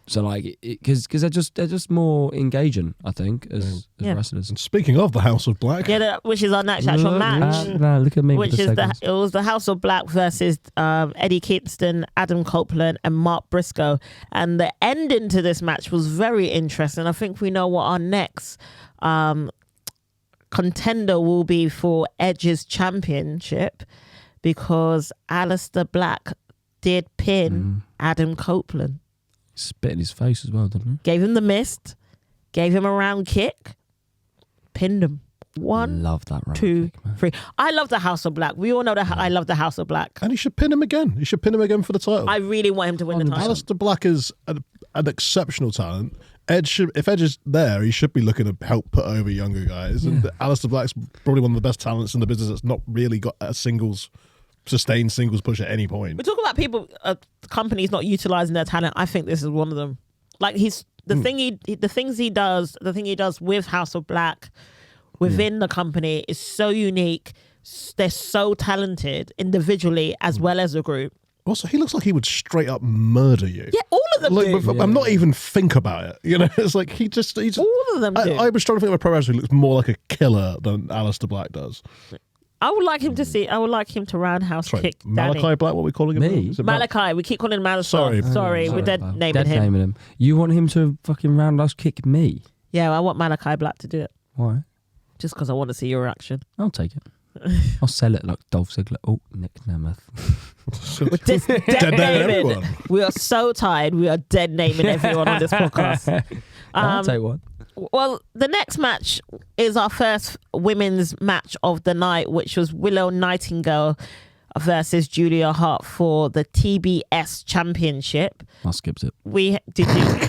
So because they're just more engaging, I think, as wrestlers. And speaking of the House of Black, which is our next actual match. Look at me. Which is it was the House of Black versus Eddie Kingston, Adam Copeland, and Mark Briscoe, and the ending to this match was very interesting. I think we know what our next contender will be for Edge's championship because Aleister Black did pin Adam Copeland. Spit in his face as well, didn't he? Gave him the mist, gave him a round kick, pinned him. One, love that round 2, kick, man. 3. I love the House of Black. We all know that I love the House of Black. And he should pin him again. He should pin him again for the title. I really want him to win the title. Aleister Black is an exceptional talent. If Edge is there, he should be looking to help put over younger guys. And Aleister Black's probably one of the best talents in the business that's not really got a sustained singles push at any point. We talk about people, companies not utilizing their talent. I think this is one of them. Like the things he does with House of Black within the company is so unique. They're so talented individually as well as a group. Also, he looks like he would straight up murder you. Yeah, all of them do. I'm not even think about it. You know, it's like he just all of them do. I was trying to think of a pro wrestler who looks more like a killer than Aleister Black does. I would like him to see. I would like him to roundhouse kick Malachi Danny. Black. What are we calling him? Me? Is it Malachi. We keep calling him Malachi. Sorry, we're dead naming Dead him. naming him. You want him to fucking roundhouse kick me? Yeah, I want Malachi Black to do it. Why? Just because I want to see your reaction. I'll take it. I'll sell it like Dolph Ziggler. Oh, Nick Nemeth. We're just dead naming everyone. We are so tired. We are dead naming everyone on this podcast. I'll take one. Well, the next match is our first women's match of the night, which was Willow Nightingale versus Julia Hart for the TBS Championship. I skipped it. Did you?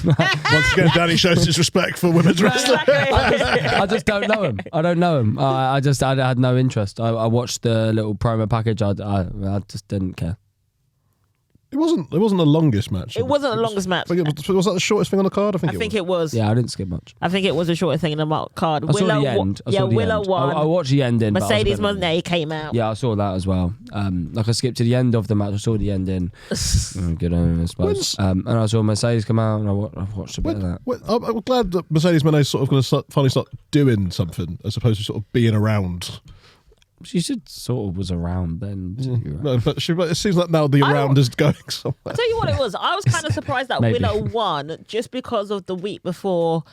Once again, Danny shows his respect for women's wrestling. I just don't know him. I don't know him. I had no interest. I watched the little promo package. I just didn't care. It wasn't the longest match. It wasn't the longest match. Was that the shortest thing on the card? I think it was. Yeah, I didn't skip much. I think it was the shortest thing in the card. I saw the end. Willow won. I watched the ending. Mercedes Moné came out. Yeah, I saw that as well. Like I skipped to the end of the match. I saw the ending. Good on him, I suppose. And I saw Mercedes come out, and I watched a bit of that. I'm glad that Mercedes Moné is sort of going to finally start doing something as opposed to sort of being around. She sort of was around then. No, but it seems like now the around is going somewhere. I'll tell you what it was. I was kind of surprised that Maybe. Willow won just because of the week before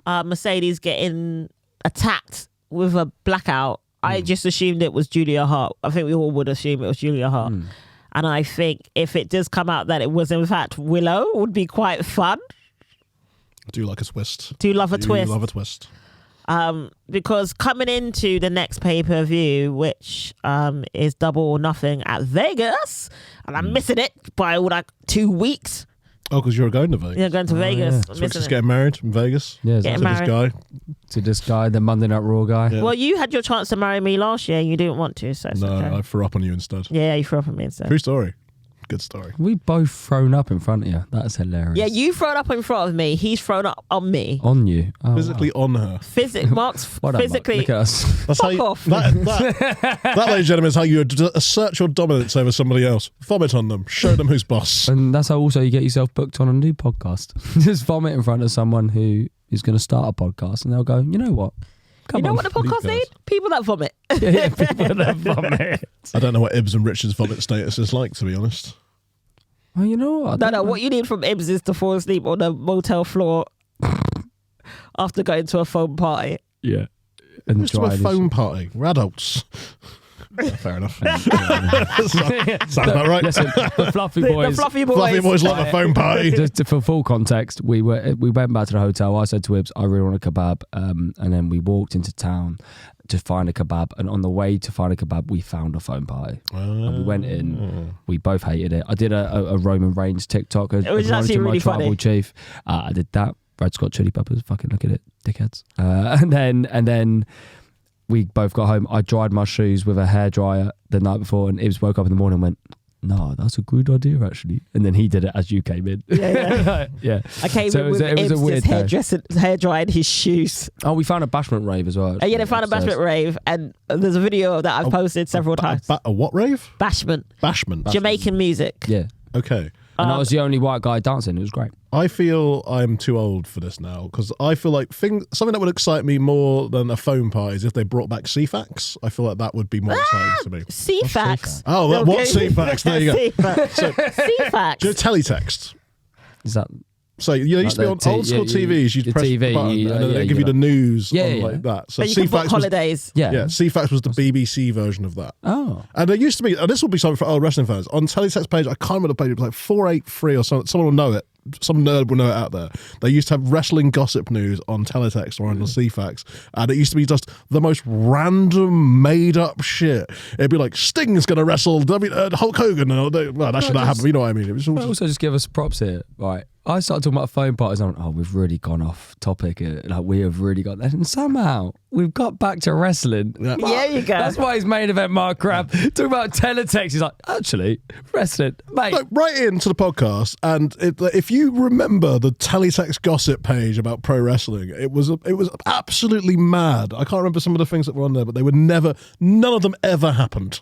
Mercedes getting attacked with a blackout. I just assumed it was Julia Hart. I think we all would assume it was Julia Hart. And I think if it does come out that it was in fact Willow, it would be quite fun. Do like a twist. Do love a twist. Love a twist. Because coming into the next pay-per-view, which is Double or Nothing at Vegas, and I'm missing it by like 2 weeks. Oh, because you're going to Vegas. Yeah, going to Vegas. yeah. I'm So missing just it. getting married in Vegas. Yeah, Getting To this married. guy. to this guy, the Monday Night Raw guy. Yeah. Well, you had your chance to marry me last year and you didn't want to, so it's No, okay. I threw up on you instead. Yeah, you threw up on me instead. True story. Good story. We both thrown up in front of you. That's hilarious. Yeah, you thrown up in front of me. He's thrown up on me. On you. Oh, Physically on her. Mark's Well done, Mark. physically. Look at us. That's Fuck how you, off. That, ladies and gentlemen, is how you assert your dominance over somebody else. Vomit on them. Show them who's boss. And that's how also you get yourself booked on a new podcast. Just vomit in front of someone who is going to start a podcast, and they'll go, you know what? Come You know on. what the podcast Leave need? us. People that vomit. Yeah, people that vomit. I don't know what Ibs and Richard's vomit status is like, to be honest. Well, you know what? No, what you need from Ibs is to fall asleep on a motel floor after going to a foam party. Yeah. It's to a phone party. We're adults. Yeah, fair enough. Sounds about right. Listen, the Fluffy The Boys. fluffy boys. Fluffy boys love a phone party. Just for full context, we went back to the hotel. I said to Ibs, I really want a kebab, and then we walked into town to find a kebab. And on the way to find a kebab, we found a phone party, and we went in. We both hated it. I did a Roman Reigns TikTok. It was actually really tribal funny. chief. I did that. Red Scott Chili Peppers. Fucking look at it, dickheads. And then. We both got home. I dried my shoes with a hairdryer the night before, and Ibs woke up in the morning and went, "No, that's a good idea, actually." And then he did it as you came in. Yeah. Yeah. I came So in it was with a Ibs' weird day. hair drying his shoes. Oh, we found a bashment rave as well. Yeah, they found a bashment rave, and there's a video that I've posted several times. A what rave? Bashment. Bashment. Jamaican music. Yeah. Okay. And I was the only white guy dancing. It was great. I feel I'm too old for this now because I feel like something that would excite me more than a phone party is if they brought back CFAX. I feel like that would be more exciting to me. CFAX. Oh, what CFAX? There you go. CFAX. Do you know teletext? Is that So you used to be on old school TVs. You'd press the button and then they give you the news like that. So CFAX holidays. CFAX was the BBC version of that. Oh, and there used to be, and this will be something for old wrestling fans on teletext page. I can't remember the page. It was like 483 or something. Someone will know it. Some nerd will know it out there. They used to have wrestling gossip news on teletext or on the CFAX, and it used to be just the most random, made-up shit. It'd be like Sting's going to wrestle Hulk Hogan, and that should not happen. You know what I mean? It was also just give us props here, right? I started talking about phone parties. I went, we've really gone off topic. Like we have really got that, and somehow we've got back to wrestling. Yeah, you go. That's why his main event, Mark Cram, talking about teletext. He's like, actually, wrestling, mate. Like, right into the podcast, and if you remember the teletext gossip page about pro wrestling, it was absolutely mad. I can't remember some of the things that were on there, but they were none of them ever happened.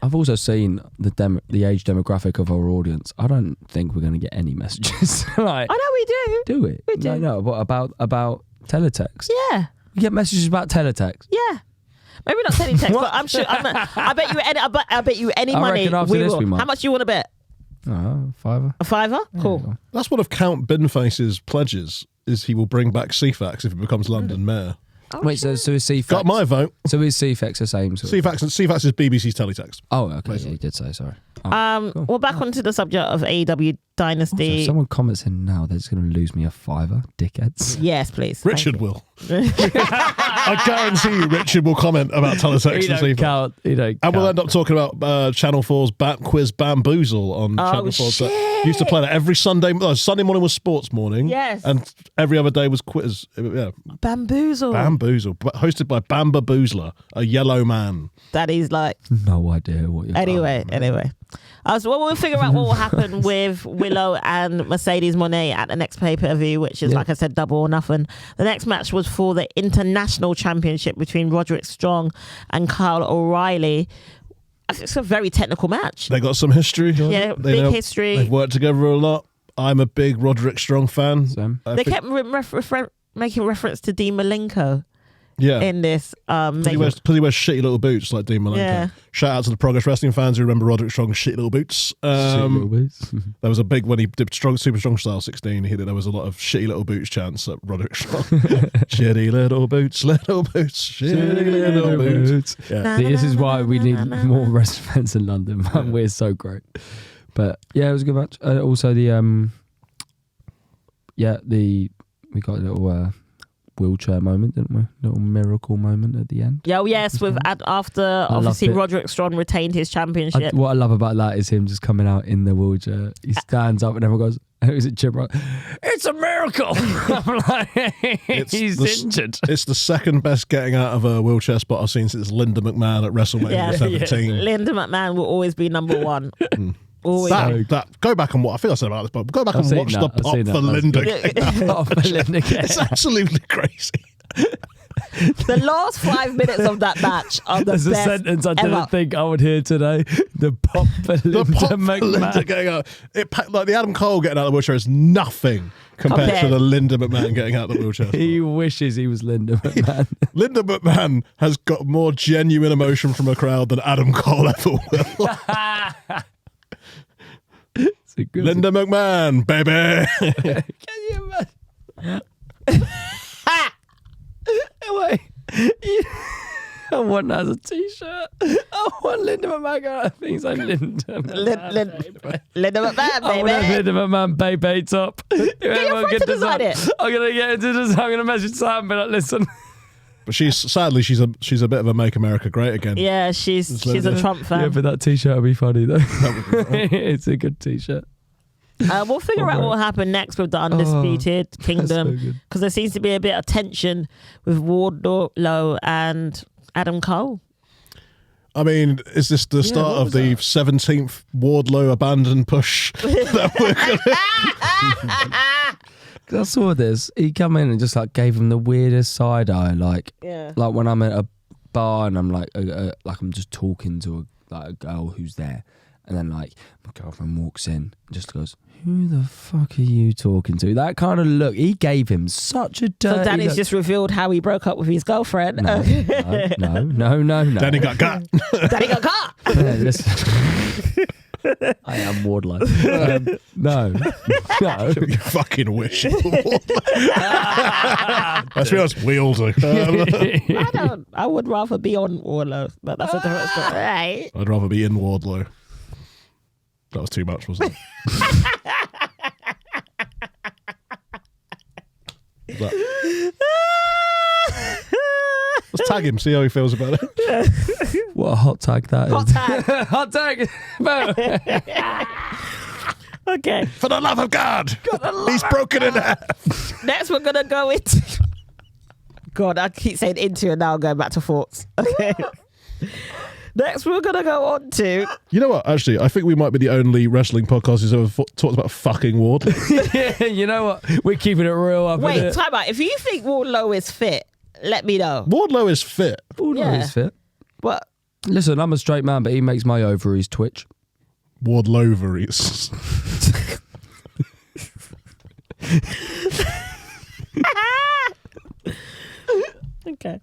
I've also seen the age demographic of our audience. I don't think we're going to get any messages. Like, I know we do. Do we? We do. No. What about teletext? Yeah. We get messages about teletext. Yeah. Maybe not teletext, but I'm sure. I bet you any money after we this will. we might. How much do you want to bet? $5. A $5? Cool. That's one of Count Binface's pledges. Is he will bring back CFAX if he becomes London mayor. Wait, so is CFAX... Got my vote. So is CFAX the same? CFAX is BBC's teletext. Oh, okay. Yeah, you did say, sorry. Cool. Well, back onto the subject of AEW Dynasty. Also, if someone comments in now, they're just going to lose me a $5, dickheads. Yes, please. Richard will. I guarantee you Richard will comment about teletext and CFAX. And we'll end up talking about Channel 4's Quiz Bamboozle on Channel 4. Shit. Used to play that every Sunday. Sunday morning was sports morning. Yes. And every other day was quiz. Yeah. Bamboozle. Hosted by Bamba Boozler, a yellow man. That is like... No idea what you're Anyway. So we'll figure out what will happen with Willow and Mercedes Moné at the next pay-per-view, which is, like I said, double or nothing. The next match was for the International Championship between Roderick Strong and Kyle O'Reilly. It's a very technical match. They got some history. Yeah, big history. They've worked together a lot. I'm a big Roderick Strong fan. They kept making reference to Dean Malenko. Yeah. In this, because he wears shitty little boots like Dean Malenko. Yeah. Shout out to the Progress Wrestling fans who remember Roderick Strong's shitty little boots. There was a big when he did Super Strong Style 16. There was a lot of shitty little boots chants at Roderick Strong. Shitty little boots, shitty little boots. Yeah. This is why we need more wrestling fans in London. Man, we're so great. But yeah, it was a good match. Also we got a little. Wheelchair moment, didn't we? Little miracle moment at the end. Yeah, yes. After obviously Roderick Strong retained his championship. What I love about that is him just coming out in the wheelchair. He stands up and everyone goes, "Who's it, Jim? It's a miracle!" I'm like, he's injured. It's the second best getting out of a wheelchair spot I've seen since Linda McMahon at WrestleMania 17. Yeah. Linda McMahon will always be number one. Always. Go back and I think I said about this, but go back and watch the pop for Linda. It's absolutely crazy. The last 5 minutes of that match are the There's best a sentence I didn't ever. think I would hear today. The pop for Linda McMahon. Getting out. Like the Adam Cole getting out of the wheelchair is nothing compared to the Linda McMahon getting out of the wheelchair. He wishes he was Linda McMahon. Linda McMahon has got more genuine emotion from a crowd than Adam Cole ever will. Linda McMahon, baby. Can you imagine? Wait. I want that as a t-shirt. I want Linda McMahon. I think it's like Linda McMahon. Linda McMahon, baby. I want a Linda McMahon baby top. Get your friend to design it. I'm going to get into design. I'm going to message Sam and be like, listen. But she's a bit of a Make America Great Again. Yeah, she's a Trump fan. Yeah, but that t-shirt will be funny though. It's a good t-shirt. We'll figure out what will happen next with the Undisputed Kingdom, because there seems to be a bit of tension with Wardlow and Adam Cole. I mean, is this the start of the 17th Wardlow abandon push? That I saw this. He come in and just like gave him the weirdest side eye, like when I'm at a bar and I'm like I'm just talking to a girl who's there, and then like my girlfriend walks in and just goes, "Who the fuck are you talking to?" That kind of look. He gave him such a dirty So Danny's look. just revealed how he broke up with his girlfriend. No. Danny got got. Danny got caught. Yeah, listen. I am Wardlow. No. You fucking wish. Let's be honest, we all do. I would rather be on Wardlow, but that's a different story. Right? I'd rather be in Wardlow. That was too much, wasn't it? Let's tag him, see how he feels about it. What a hot tag that is. Hot tag. Hot tag. Okay. For the love of God, he's broken in half. Next, we're gonna go into. God, I keep saying into and now I'm going back to thoughts. Okay. Next, we're gonna go on to. You know what? Actually, I think we might be the only wrestling podcast who's ever talked about fucking Wardlow. Yeah, you know what? We're keeping it real up. Wait, time out. If you think Wardlow is fit, let me know. Wardlow is fit. Wardlow is fit. What? Listen, I'm a straight man, but he makes my ovaries twitch. Wardloveries. Okay.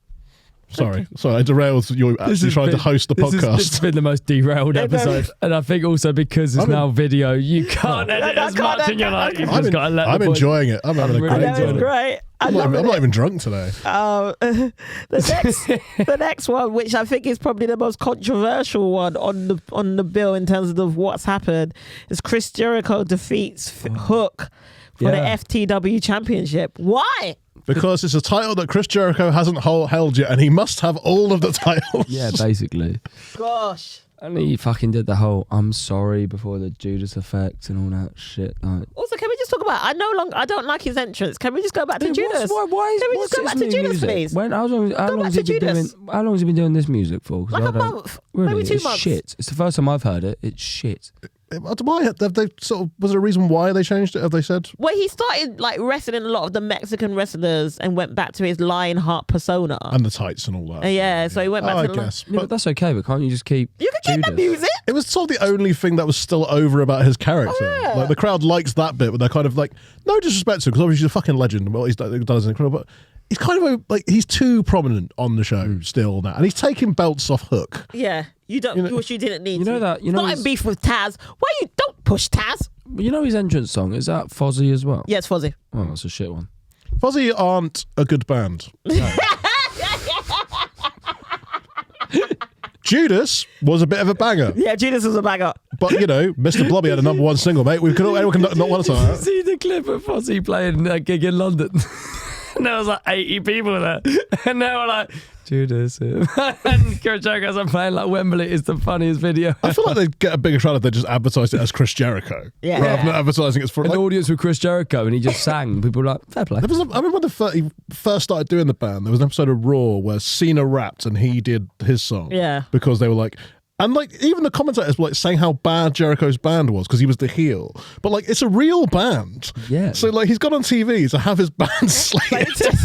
Sorry, I derailed you actually trying to host the podcast. This has been the most derailed episode, and I think also because it's now video, you can't edit as much, and you're like, you've just got to let I'm enjoying it. I'm having a great time. Great. I'm not even drunk today. The next one, which I think is probably the most controversial one on the bill in terms of what's happened, is Chris Jericho defeats Hook for the FTW Championship. Why? Because it's a title that Chris Jericho hasn't held yet, and he must have all of the titles. Yeah, basically. Gosh. And he fucking did the whole "I'm sorry" before the Judas effect and all that shit. Like, Also, can we just talk about? I don't like his entrance. Can we just go back to Judas? Can we just go back to Judas, please? How long has he been doing this music for? Like a month, really, maybe 2 it's months. Shit. It's the first time I've heard it. It's shit. Why have they sort of? Was there a reason why they changed it? Have they said? Well, he started like wrestling a lot of the Mexican wrestlers and went back to his Lionheart persona And the tights and all that. Yeah, so he went back to I guess. Yeah, but that's okay. But can't you just keep? You can keep the music. It was sort of the only thing that was still over about his character. Yeah. Like the crowd likes that bit, but they're kind of like, no disrespect to him, because obviously he's a fucking legend and what he's done is incredible. But he's kind of he's too prominent on the show still now, and he's taking belts off Hook. Yeah, you wish you didn't need. You know to. that. You know not in beef with Taz. Why you don't push Taz? You know his entrance song, is that Fozzy as well? Yeah, it's Fozzy. Oh, that's a shit one. Fozzy aren't a good band. Judas was a bit of a banger. Yeah, Judas was a banger. But, Mr. Blobby had a #1 single, mate. Anyone can not want to Did you see the clip of Fozzy playing a gig in London? And there was like 80 people there. And they were like, Judas. And Chris Jericho's playing like Wembley is the funniest video. I feel like they'd get a bigger crowd if they just advertised it as Chris Jericho. Yeah. Rather than advertising it for An audience with Chris Jericho, and he just sang. People were like, fair play. I remember when he first started doing the band, there was an episode of Raw where Cena rapped and he did his song. Yeah. Because they were like, and even the commentators were like saying how bad Jericho's band was because he was the heel. But it's a real band. Yeah. So he's gone on TV to have his band slated.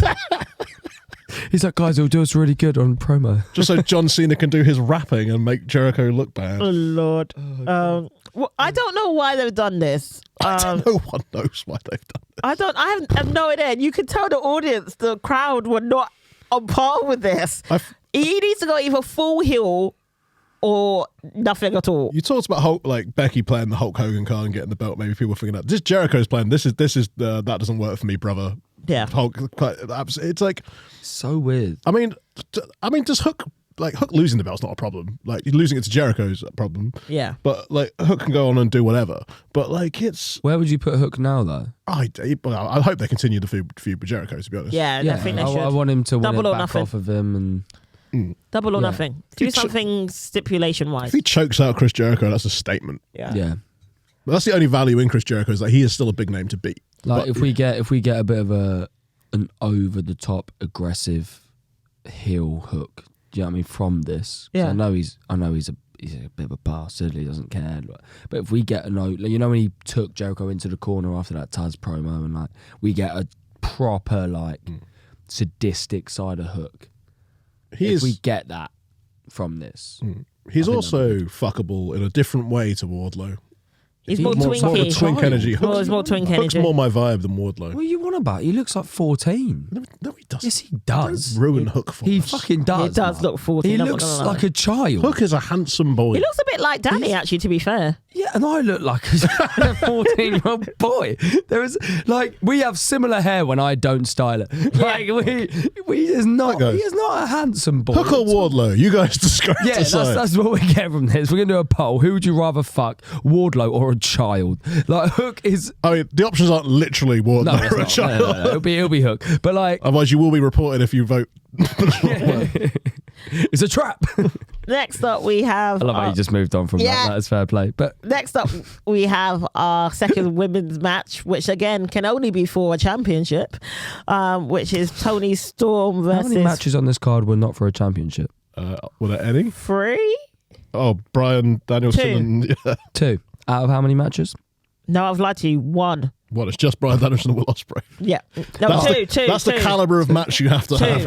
He's like, guys, it'll do us really good on promo. Just so John Cena can do his rapping and make Jericho look bad. Oh, Lord. Well, I don't know why they've done this. No one knows why they've done this. I have no idea. You can tell the audience, the crowd were not on par with this. He needs to go either full heel or nothing at all. You talked about Hulk, Becky playing the Hulk Hogan card and getting the belt. Maybe people were thinking that this Jericho's playing. This is that doesn't work for me, brother. Yeah, Hulk. It's so weird. I mean, does Hook Hook losing the belt's not a problem. Losing it to Jericho's a problem. Yeah, but Hook can go on and do whatever. But it's where would you put Hook now though? I hope they continue the feud with Jericho. To be honest, yeah, I think they should. I want him to win Double it or back nothing. off of him and. Double or nothing. Do something stipulation wise. If he chokes out Chris Jericho, that's a statement. Yeah. But that's the only value in Chris Jericho is that he is still a big name to beat. If we get a bit of an over the top aggressive heel Hook, do you know what I mean? From this, yeah. I know he's a bit of a bastard. He doesn't care. But if we get when he took Jericho into the corner after that Taz promo, and we get a proper sadistic side of Hook. If we get that from this. He's also fuckable in a different way to Wardlow. He's more twinky. More of a twink energy. He's more twink energy. Hook's more my vibe than Wardlow. What are you on about? He looks like 14. No, he doesn't. Yes, he does. Don't ruin Hook for us. He fucking does. He does look 14. He looks like a child. Hook is a handsome boy. He looks a bit like Danny, actually, to be fair. Yeah, and I look like a 14-year-old boy. We have similar hair when I don't style it. Like, he is not a handsome boy. Hook or Wardlow? You guys decide. Yeah, that's what we get from this. We're going to do a poll. Who would you rather fuck, Wardlow or a child? Like, Hook is... I mean, the options aren't literally Wardlow or a child. No. It'll be Hook. But like... Otherwise, you will be reported if you vote. It's a trap. Next up, we have... I love how you just moved on from that. That is fair play. But next up, we have our second women's match, which again can only be for a championship, which is Toni Storm versus... How many matches on this card were not for a championship? Were there any? 3? Oh, Bryan Danielson 2. and... 2. Out of how many matches? No, I've lied to you. 1. What, it's just Bryan Danielson and Will Ospreay? Yeah. No, two. That's the caliber of match you have to have.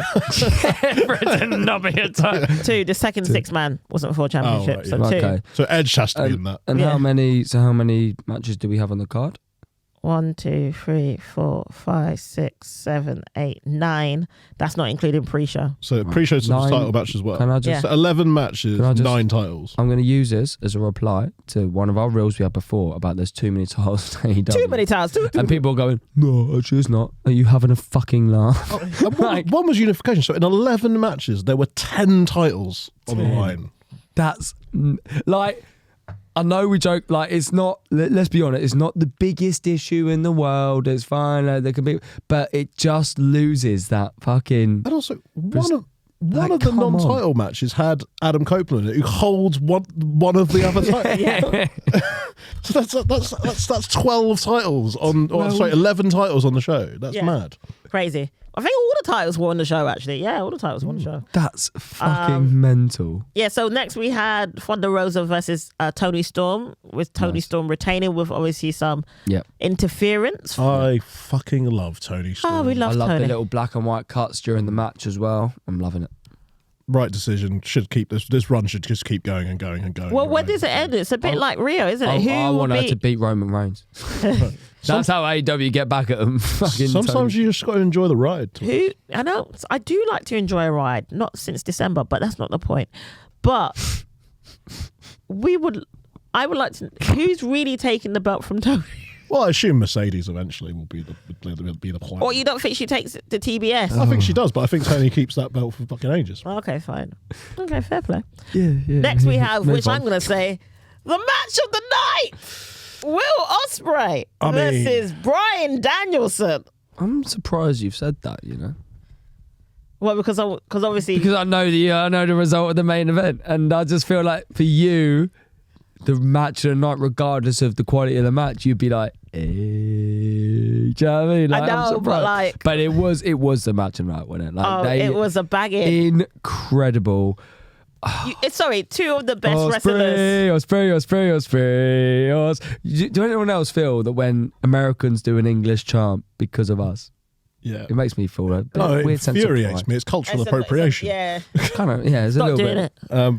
2. The second 6-man wasn't for a championship. Oh, right, So 2. Okay. So Edge has to be in that. And how many matches do we have on the card? 1, 2, 3, 4, 5, 6, 7, 8, 9. That's not including pre-show. So pre-show's the 9 title match as well. Can I just... So 11 matches, 9 titles. I'm going to use this as a reply to one of our reels we had before about there's too many titles in AEW. Too many titles. And people are going, no, actually it's not. Are you having a fucking laugh? One was unification. So in 11 matches, there were 10 titles on the line. That's like... I know we joke, like, it's not, let's be honest, it's not the biggest issue in the world. It's fine, there can be, but it just loses that fucking... And also, one of the non-title matches had Adam Copeland in it, who holds one of the other titles. So that's 12 titles on, 11 titles on the show. That's mad. Crazy. I think all the titles were on the show, actually. Yeah, all the titles were on the show. That's fucking mental. Yeah, so next we had Thunder Rosa versus Toni Storm, with Toni Storm retaining with obviously some interference. I fucking love Toni Storm. Oh, we love Toni. I love the little black and white cuts during the match as well. I'm loving it. Right decision. Should keep this run should just keep going and going and going. Well, when does it end? It's a bit like Rio, isn't it? I want her to beat Roman Reigns. That's how AEW get back at them. Sometimes you just got to enjoy the ride. I know. I do like to enjoy a ride. Not since December, but that's not the point. But I would like to... Who's really taking the belt from Toni? Well, I assume Mercedes eventually will be the plan. Or you don't think she takes it to TBS? I think she does, but I think Toni keeps that belt for fucking ages. Okay, fine. Okay, fair play. Yeah. Next we have, which I'm going to say, the match of the night. Will Ospreay versus Bryan Danielson. I'm surprised you've said that, you know. Well, because obviously... Because I know the result of the main event, and I just feel like for you... the match of the night, regardless of the quality of the match, you'd be like, do you know what I mean? Like, I know, but it was the match of the night, wasn't it? Like, it was a bagging. Incredible. Sorry, 2 of the best wrestlers. Ospreay. Do anyone else feel that when Americans do an English chant because of us? Yeah, it makes me feel a bit it weird sense of pride. infuriates me. It's cultural appropriation. Kind of. Yeah, it's a little bit.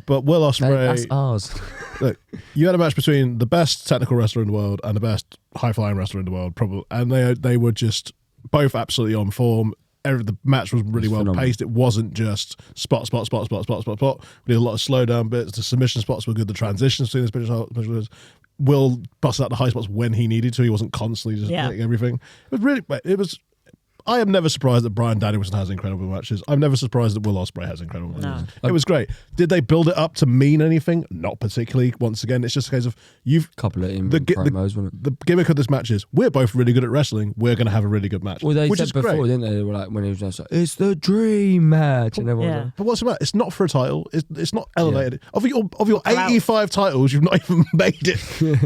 But Will Ospreay, that's ours. Look, you had a match between the best technical wrestler in the world and the best high-flying wrestler in the world, probably, and they were just both absolutely on form. The match was really well paced. It wasn't just spot. We did a lot of slow down bits. The submission spots were good. The transitions between the submissions. Will busted out the high spots when he needed to. He wasn't constantly just hitting everything. It was. I am never surprised that Bryan Danielson has incredible matches. I'm never surprised that Will Ospreay has incredible matches. It was great. Did they build it up to mean anything? Not particularly. Once again, it's just a case of couple of promos, wasn't it? The gimmick of this match is we're both really good at wrestling. We're going to have a really good match. Well, they which said is before, great. didn't they? They were like, when he was just like, it's the dream match, and everyone was like, but what's the matter? It's not for a title. It's not elevated. Of your 85 titles, you've not even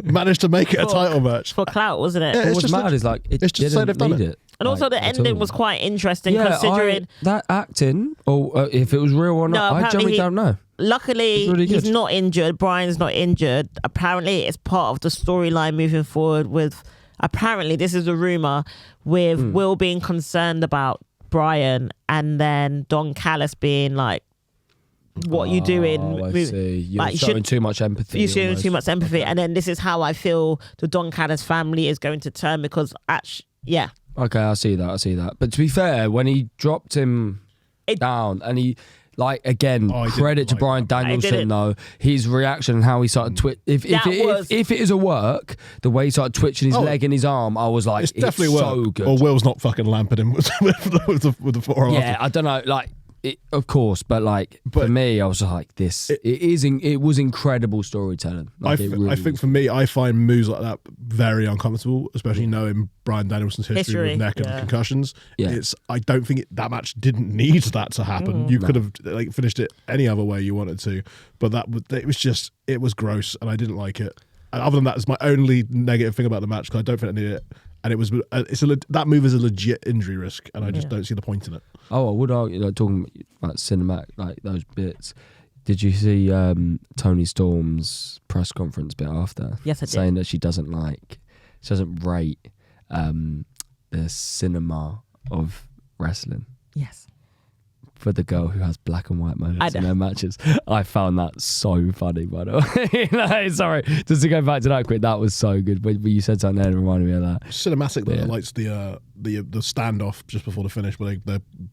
managed to make it a title match. For clout, wasn't it? Yeah, what's mad is like it just so they've done it. And also the ending was quite interesting considering... that acting, or if it was real or not, I generally don't know. Luckily, really he's not injured. Bryan's not injured. Apparently, it's part of the storyline moving forward with... Apparently, this is a rumour, with Will being concerned about Bryan and then Don Callis being like, what you doing? I see. You're showing too much empathy. You're showing too much empathy. And then this is how I feel the Don Callis family is going to turn because actually, Okay, I see that. But to be fair, when he dropped him down and Like again, credit to Bryan Danielson though. His reaction and how he started if it is a work, the way he started twitching his leg and his arm, I was like, it's definitely so good. Or Will's not fucking lamping him with the 4 hours. Yeah, I don't know, like. Of course, but for me, I was like, it was incredible storytelling. Like, I think for me, I find moves like that very uncomfortable, especially knowing Bryan Danielson's history with neck and concussions. Yeah. I don't think that match didn't need that to happen. You could have finished it any other way you wanted to, but it was gross, and I didn't like it. And other than that, it's my only negative thing about the match because I don't think I needed it. And that move is a legit injury risk, and I just don't see the point in it. Oh, I would argue, like, talking about cinematic, like those bits. Did you see Toni Storm's press conference bit after? Yes, I did. Saying that she doesn't rate the cinema of wrestling. Yes. For the girl who has black and white moments in her matches. I found that so funny, by the way. No, sorry, just to go back to that quick, that was so good. But you said something there that reminded me of that. Cinematic, though, likes the standoff just before the finish where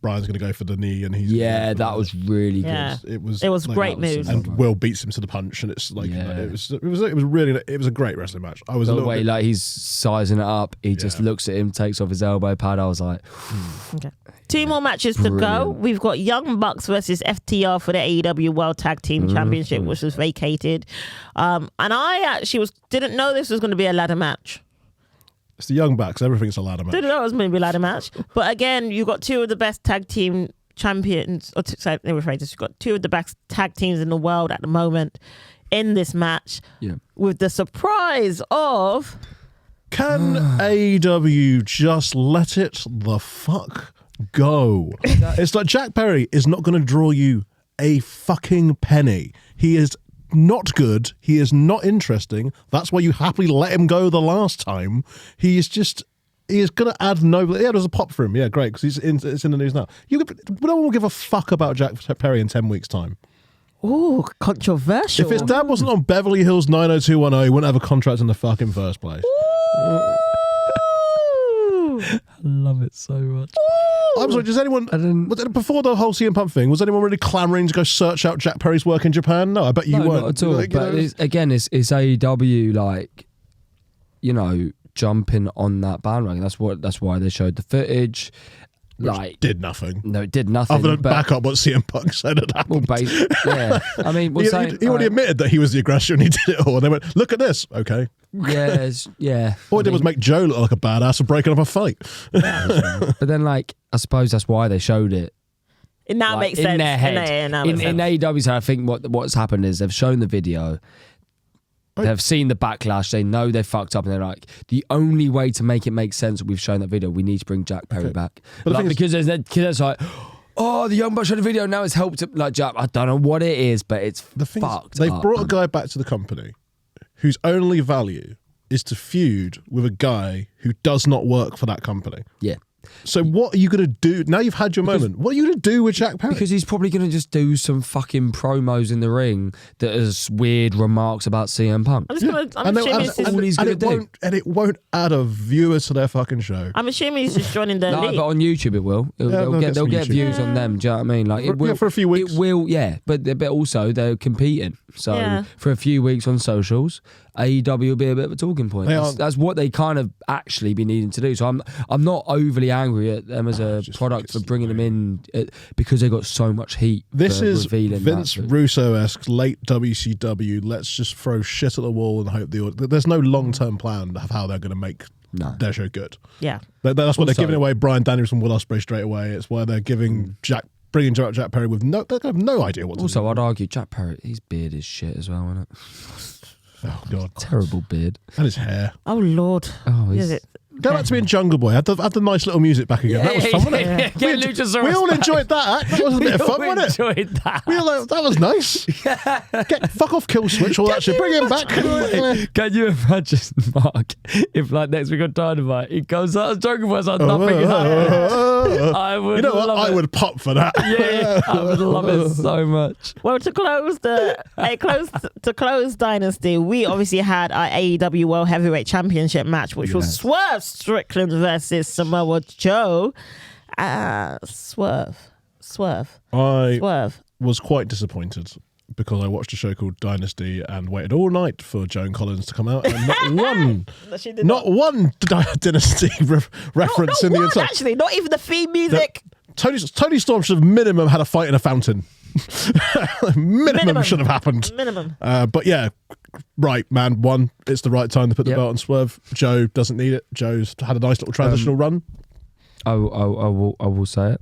Brian's going to go for the knee and he's that was really good. It was like, great moves, and Will beats him to the punch, and it's like it was a great wrestling match. I was the a little way bit, like he's sizing it up, he just looks at him, takes off his elbow pad. I was like, okay. 2 more matches to go. We've got Young Bucks versus FTR for the AEW World Tag Team Championship, which was vacated. And I actually didn't know this was going to be a ladder match. it's the Young Bucks. Everything's a ladder match. Didn't know it was going to be a ladder match. But again, you got 2 of the best tag team champions. Let me rephrase this. You've got 2 of the best tag teams in the world at the moment in this match. Yeah. With the surprise of... Can AEW just let it the fuck go? It's like Jack Perry is not going to draw you a fucking penny. He is not good. He is not interesting. That's why you happily let him go the last time. He is going to add no... Yeah, there's a pop for him. Yeah, great, because it's in the news now. No one will give a fuck about Jack Perry in 10 weeks' time. Ooh, controversial. If his dad wasn't on Beverly Hills 90210, he wouldn't have a contract in the fucking first place. I love it so much. I'm sorry, does anyone... before the whole CM Punk thing, was anyone really clamouring to go search out Jack Perry's work in Japan? No, I bet you weren't. Not at all. But it's AEW, like, you know, jumping on that bandwagon. That's why they showed the footage. Which did nothing. No, it did nothing. Other than back up what CM Punk said had happened. Well, yeah. I mean, he already admitted that he was the aggressor and he did it all. And they went, look at this. Okay. Yes, yeah. All he did was make Joe look like a badass for breaking up a fight. But then, like, I suppose that's why they showed it. It now makes sense. In their head. In AEW's head, I think what's happened is they've shown the video. They've seen the backlash. They know they're fucked up, and they're like, the only way to make it make sense, we've shown that video. We need to bring Jack Perry back, but because there's like, oh, the Young Bucks showed the video. Now it's helped him. Like, Jack, I don't know what it is, but it's fucked. They've brought a guy back to the company whose only value is to feud with a guy who does not work for that company. Yeah. So what are you going to do? Now you've had your moment. What are you going to do with Jack Perry? Because he's probably going to just do some fucking promos in the ring that has weird remarks about CM Punk. I'm assuming that's all he's going to do. And it won't add a viewer to their fucking show. I'm assuming he's just joining their league. But on YouTube it will. They'll get views on them. Do you know what I mean? Like, it will for a few weeks. It will, yeah. But also they're competing. So for a few weeks on socials, AEW will be a bit of a talking point. That's what they kind of actually be needing to do. So I'm not overly angry at them as a product for bringing them in because they got so much heat. This is Vince Russo-esque late WCW. Let's just throw shit at the wall and hope there's no long-term plan of how they're going to make their show good. Yeah, that's why they're giving away Bryan Danielson and Will Ospreay straight away. It's why they're giving bringing Jack Perry with they have no idea what to do. Also, I'd argue Jack Perry, his beard is shit as well, isn't it? Oh, God. Terrible beard. And his hair. Oh, Lord. Oh, Go back to being Jungle Boy. Had the nice little music back again. That was fun, wasn't it? We all enjoyed that. That was a bit of fun, wasn't it? Enjoyed that. We were like, that was nice. Fuck off, Kill Switch, all that shit. Bring him back. Can you imagine, Mark, if like next week on Dynamite, he goes out as Jungle Boy, so nothing I would. You know what? I would pop for that. Yeah, I would love it so much. Well, to close Dynasty, we obviously had our AEW World Heavyweight Championship match, which was Swerve Strickland versus Samoa Joe. Swerve. was quite disappointed because I watched a show called Dynasty and waited all night for Joan Collins to come out, and not one Dynasty reference in the entire. Actually, not even the theme music. Tony Storm should have minimum had a fight in a fountain. minimum should have happened. Minimum. But yeah, right, man. One, it's the right time to put the belt on Swerve. Joe doesn't need it. Joe's had a nice little transitional run. I will say it.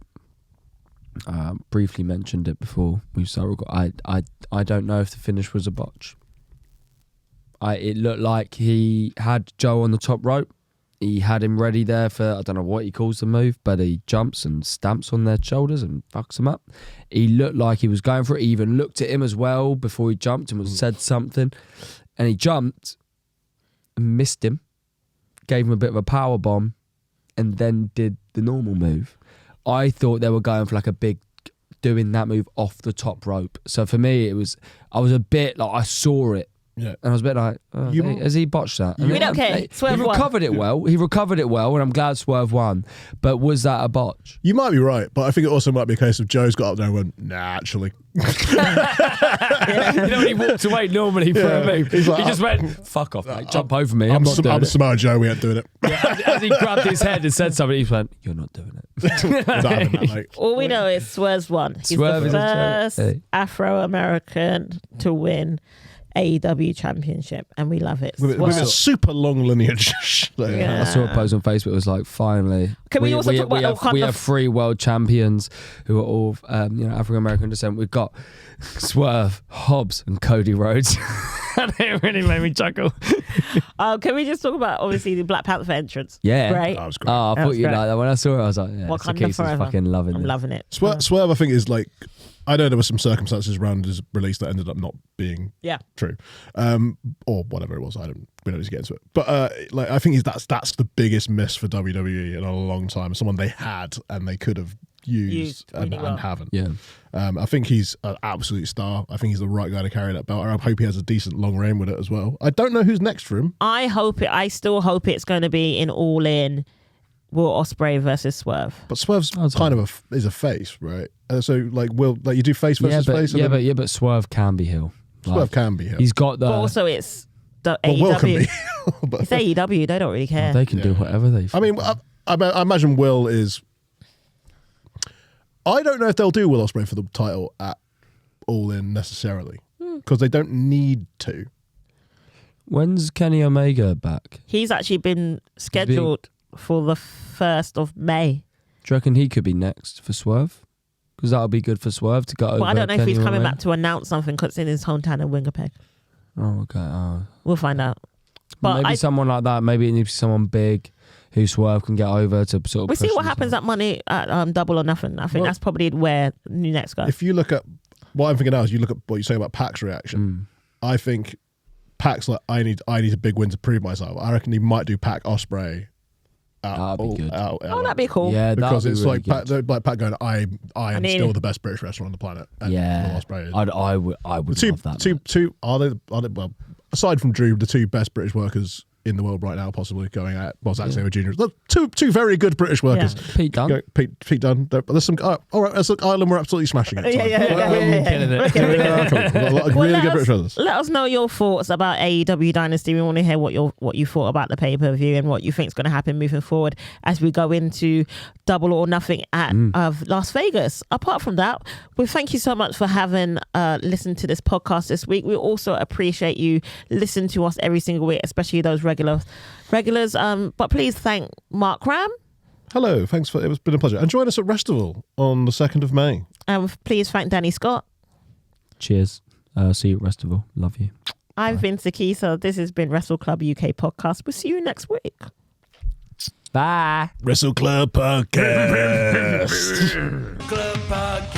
Briefly mentioned it before we started. I don't know if the finish was a botch. It looked like he had Joe on the top rope. He had him ready there for, I don't know what he calls the move, but he jumps and stamps on their shoulders and fucks him up. He looked like he was going for it. He even looked at him as well before he jumped and said something. And he jumped and missed him, gave him a bit of a power bomb, and then did the normal move. I thought they were going for like a big, doing that move off the top rope. So for me, I was a bit like, I saw it. Yeah. And I was a bit like, has he botched that? We don't care. Swerve he recovered it well. He recovered it well, and I'm glad Swerve won. But was that a botch? You might be right, but I think it also might be a case of Joe's got up there and went, nah, actually. You know, when he walked away normally for a move, he just went, fuck off, mate, jump over me. I'm Samoa Joe, we ain't doing it. As he grabbed his head and said something, he went, you're not doing it. All we know is Swerve's won. He's Swerve the first Afro-American to win AEW championship, and we love it. With a super long lineage. I saw a post on Facebook. It was like, finally, can we also talk about we have 3 world champions who are all African American descent. We've got Swerve, Hobbs, and Cody Rhodes. And it really made me chuckle. Can we just talk about obviously the Black Panther entrance? Yeah, right. That was great. I thought you'd like that. When I saw it, I was like, yeah, Wakanda's forever. fucking loving it. I'm loving it. Swerve, I think, is like, I know there were some circumstances around his release that ended up not being true, or whatever it was. We don't need to get into it. But like, I think that's the biggest miss for WWE in a long time. Someone they had and they could have used and haven't. Yeah. I think he's an absolute star. I think he's the right guy to carry that belt. I hope he has a decent long reign with it as well. I don't know who's next for him. I still hope it's going to be in All In. Will Ospreay versus Swerve. But Swerve's kind of is a face, right? So like, you do face versus face. But Swerve can be heel. Swerve can be heel. He's got the. But also, it's the AEW. Will can be. It's AEW. They don't really care. They can do whatever they. I mean, I imagine Will is. I don't know if they'll do Will Ospreay for the title at All In necessarily, because they don't need to. When's Kenny Omega back? He's actually been scheduled for the 1st of May. Do you reckon he could be next for Swerve? Because that'll be good for Swerve to go over. Well, I don't know Kenny if he's coming Omega. back to announce something because it's in his hometown of Winnipeg. Oh, okay. We'll find out. But maybe someone like that. Maybe it needs someone big who Swerve can get over to sort of. We'll see what happens at Money at Double or Nothing. I think that's probably where the next guy. If you look at what I'm thinking now, is you look at what you're saying about Pac's reaction. I think Pac's like, I need a big win to prove myself. I reckon he might do Pac Ospreay. That'd be good. That'd be cool. Yeah, because it's really like Pac going, I am still the best British wrestler on the planet. And Ospreay is. I would love that. Two are they well, aside from Drew, the 2 best British workers in the world right now, possibly going at Zack Sabre Jr. Two very good British workers. Yeah. Pete Dunne. Pete Dunne. There's some. All right, let's look. Ireland, we're absolutely smashing it. We're killing it. Really good British wrestlers. Let us know your thoughts about AEW Dynasty. We want to hear what you thought about the pay-per-view and what you think is going to happen moving forward as we go into Double or Nothing at Las Vegas. Apart from that, we thank you so much for having listened to this podcast this week. We also appreciate you listening to us every single week, especially those regulars. But please thank Mark Cram. Hello, thanks for it's been a pleasure. And join us at Wrestival on the 2nd of May. And please thank Danny Scott. Cheers. See you at Wrestival. Love you. I've been Sikisa. This has been WrestleClub UK podcast. We'll see you next week. Bye. WrestleClub podcast. Club podcast.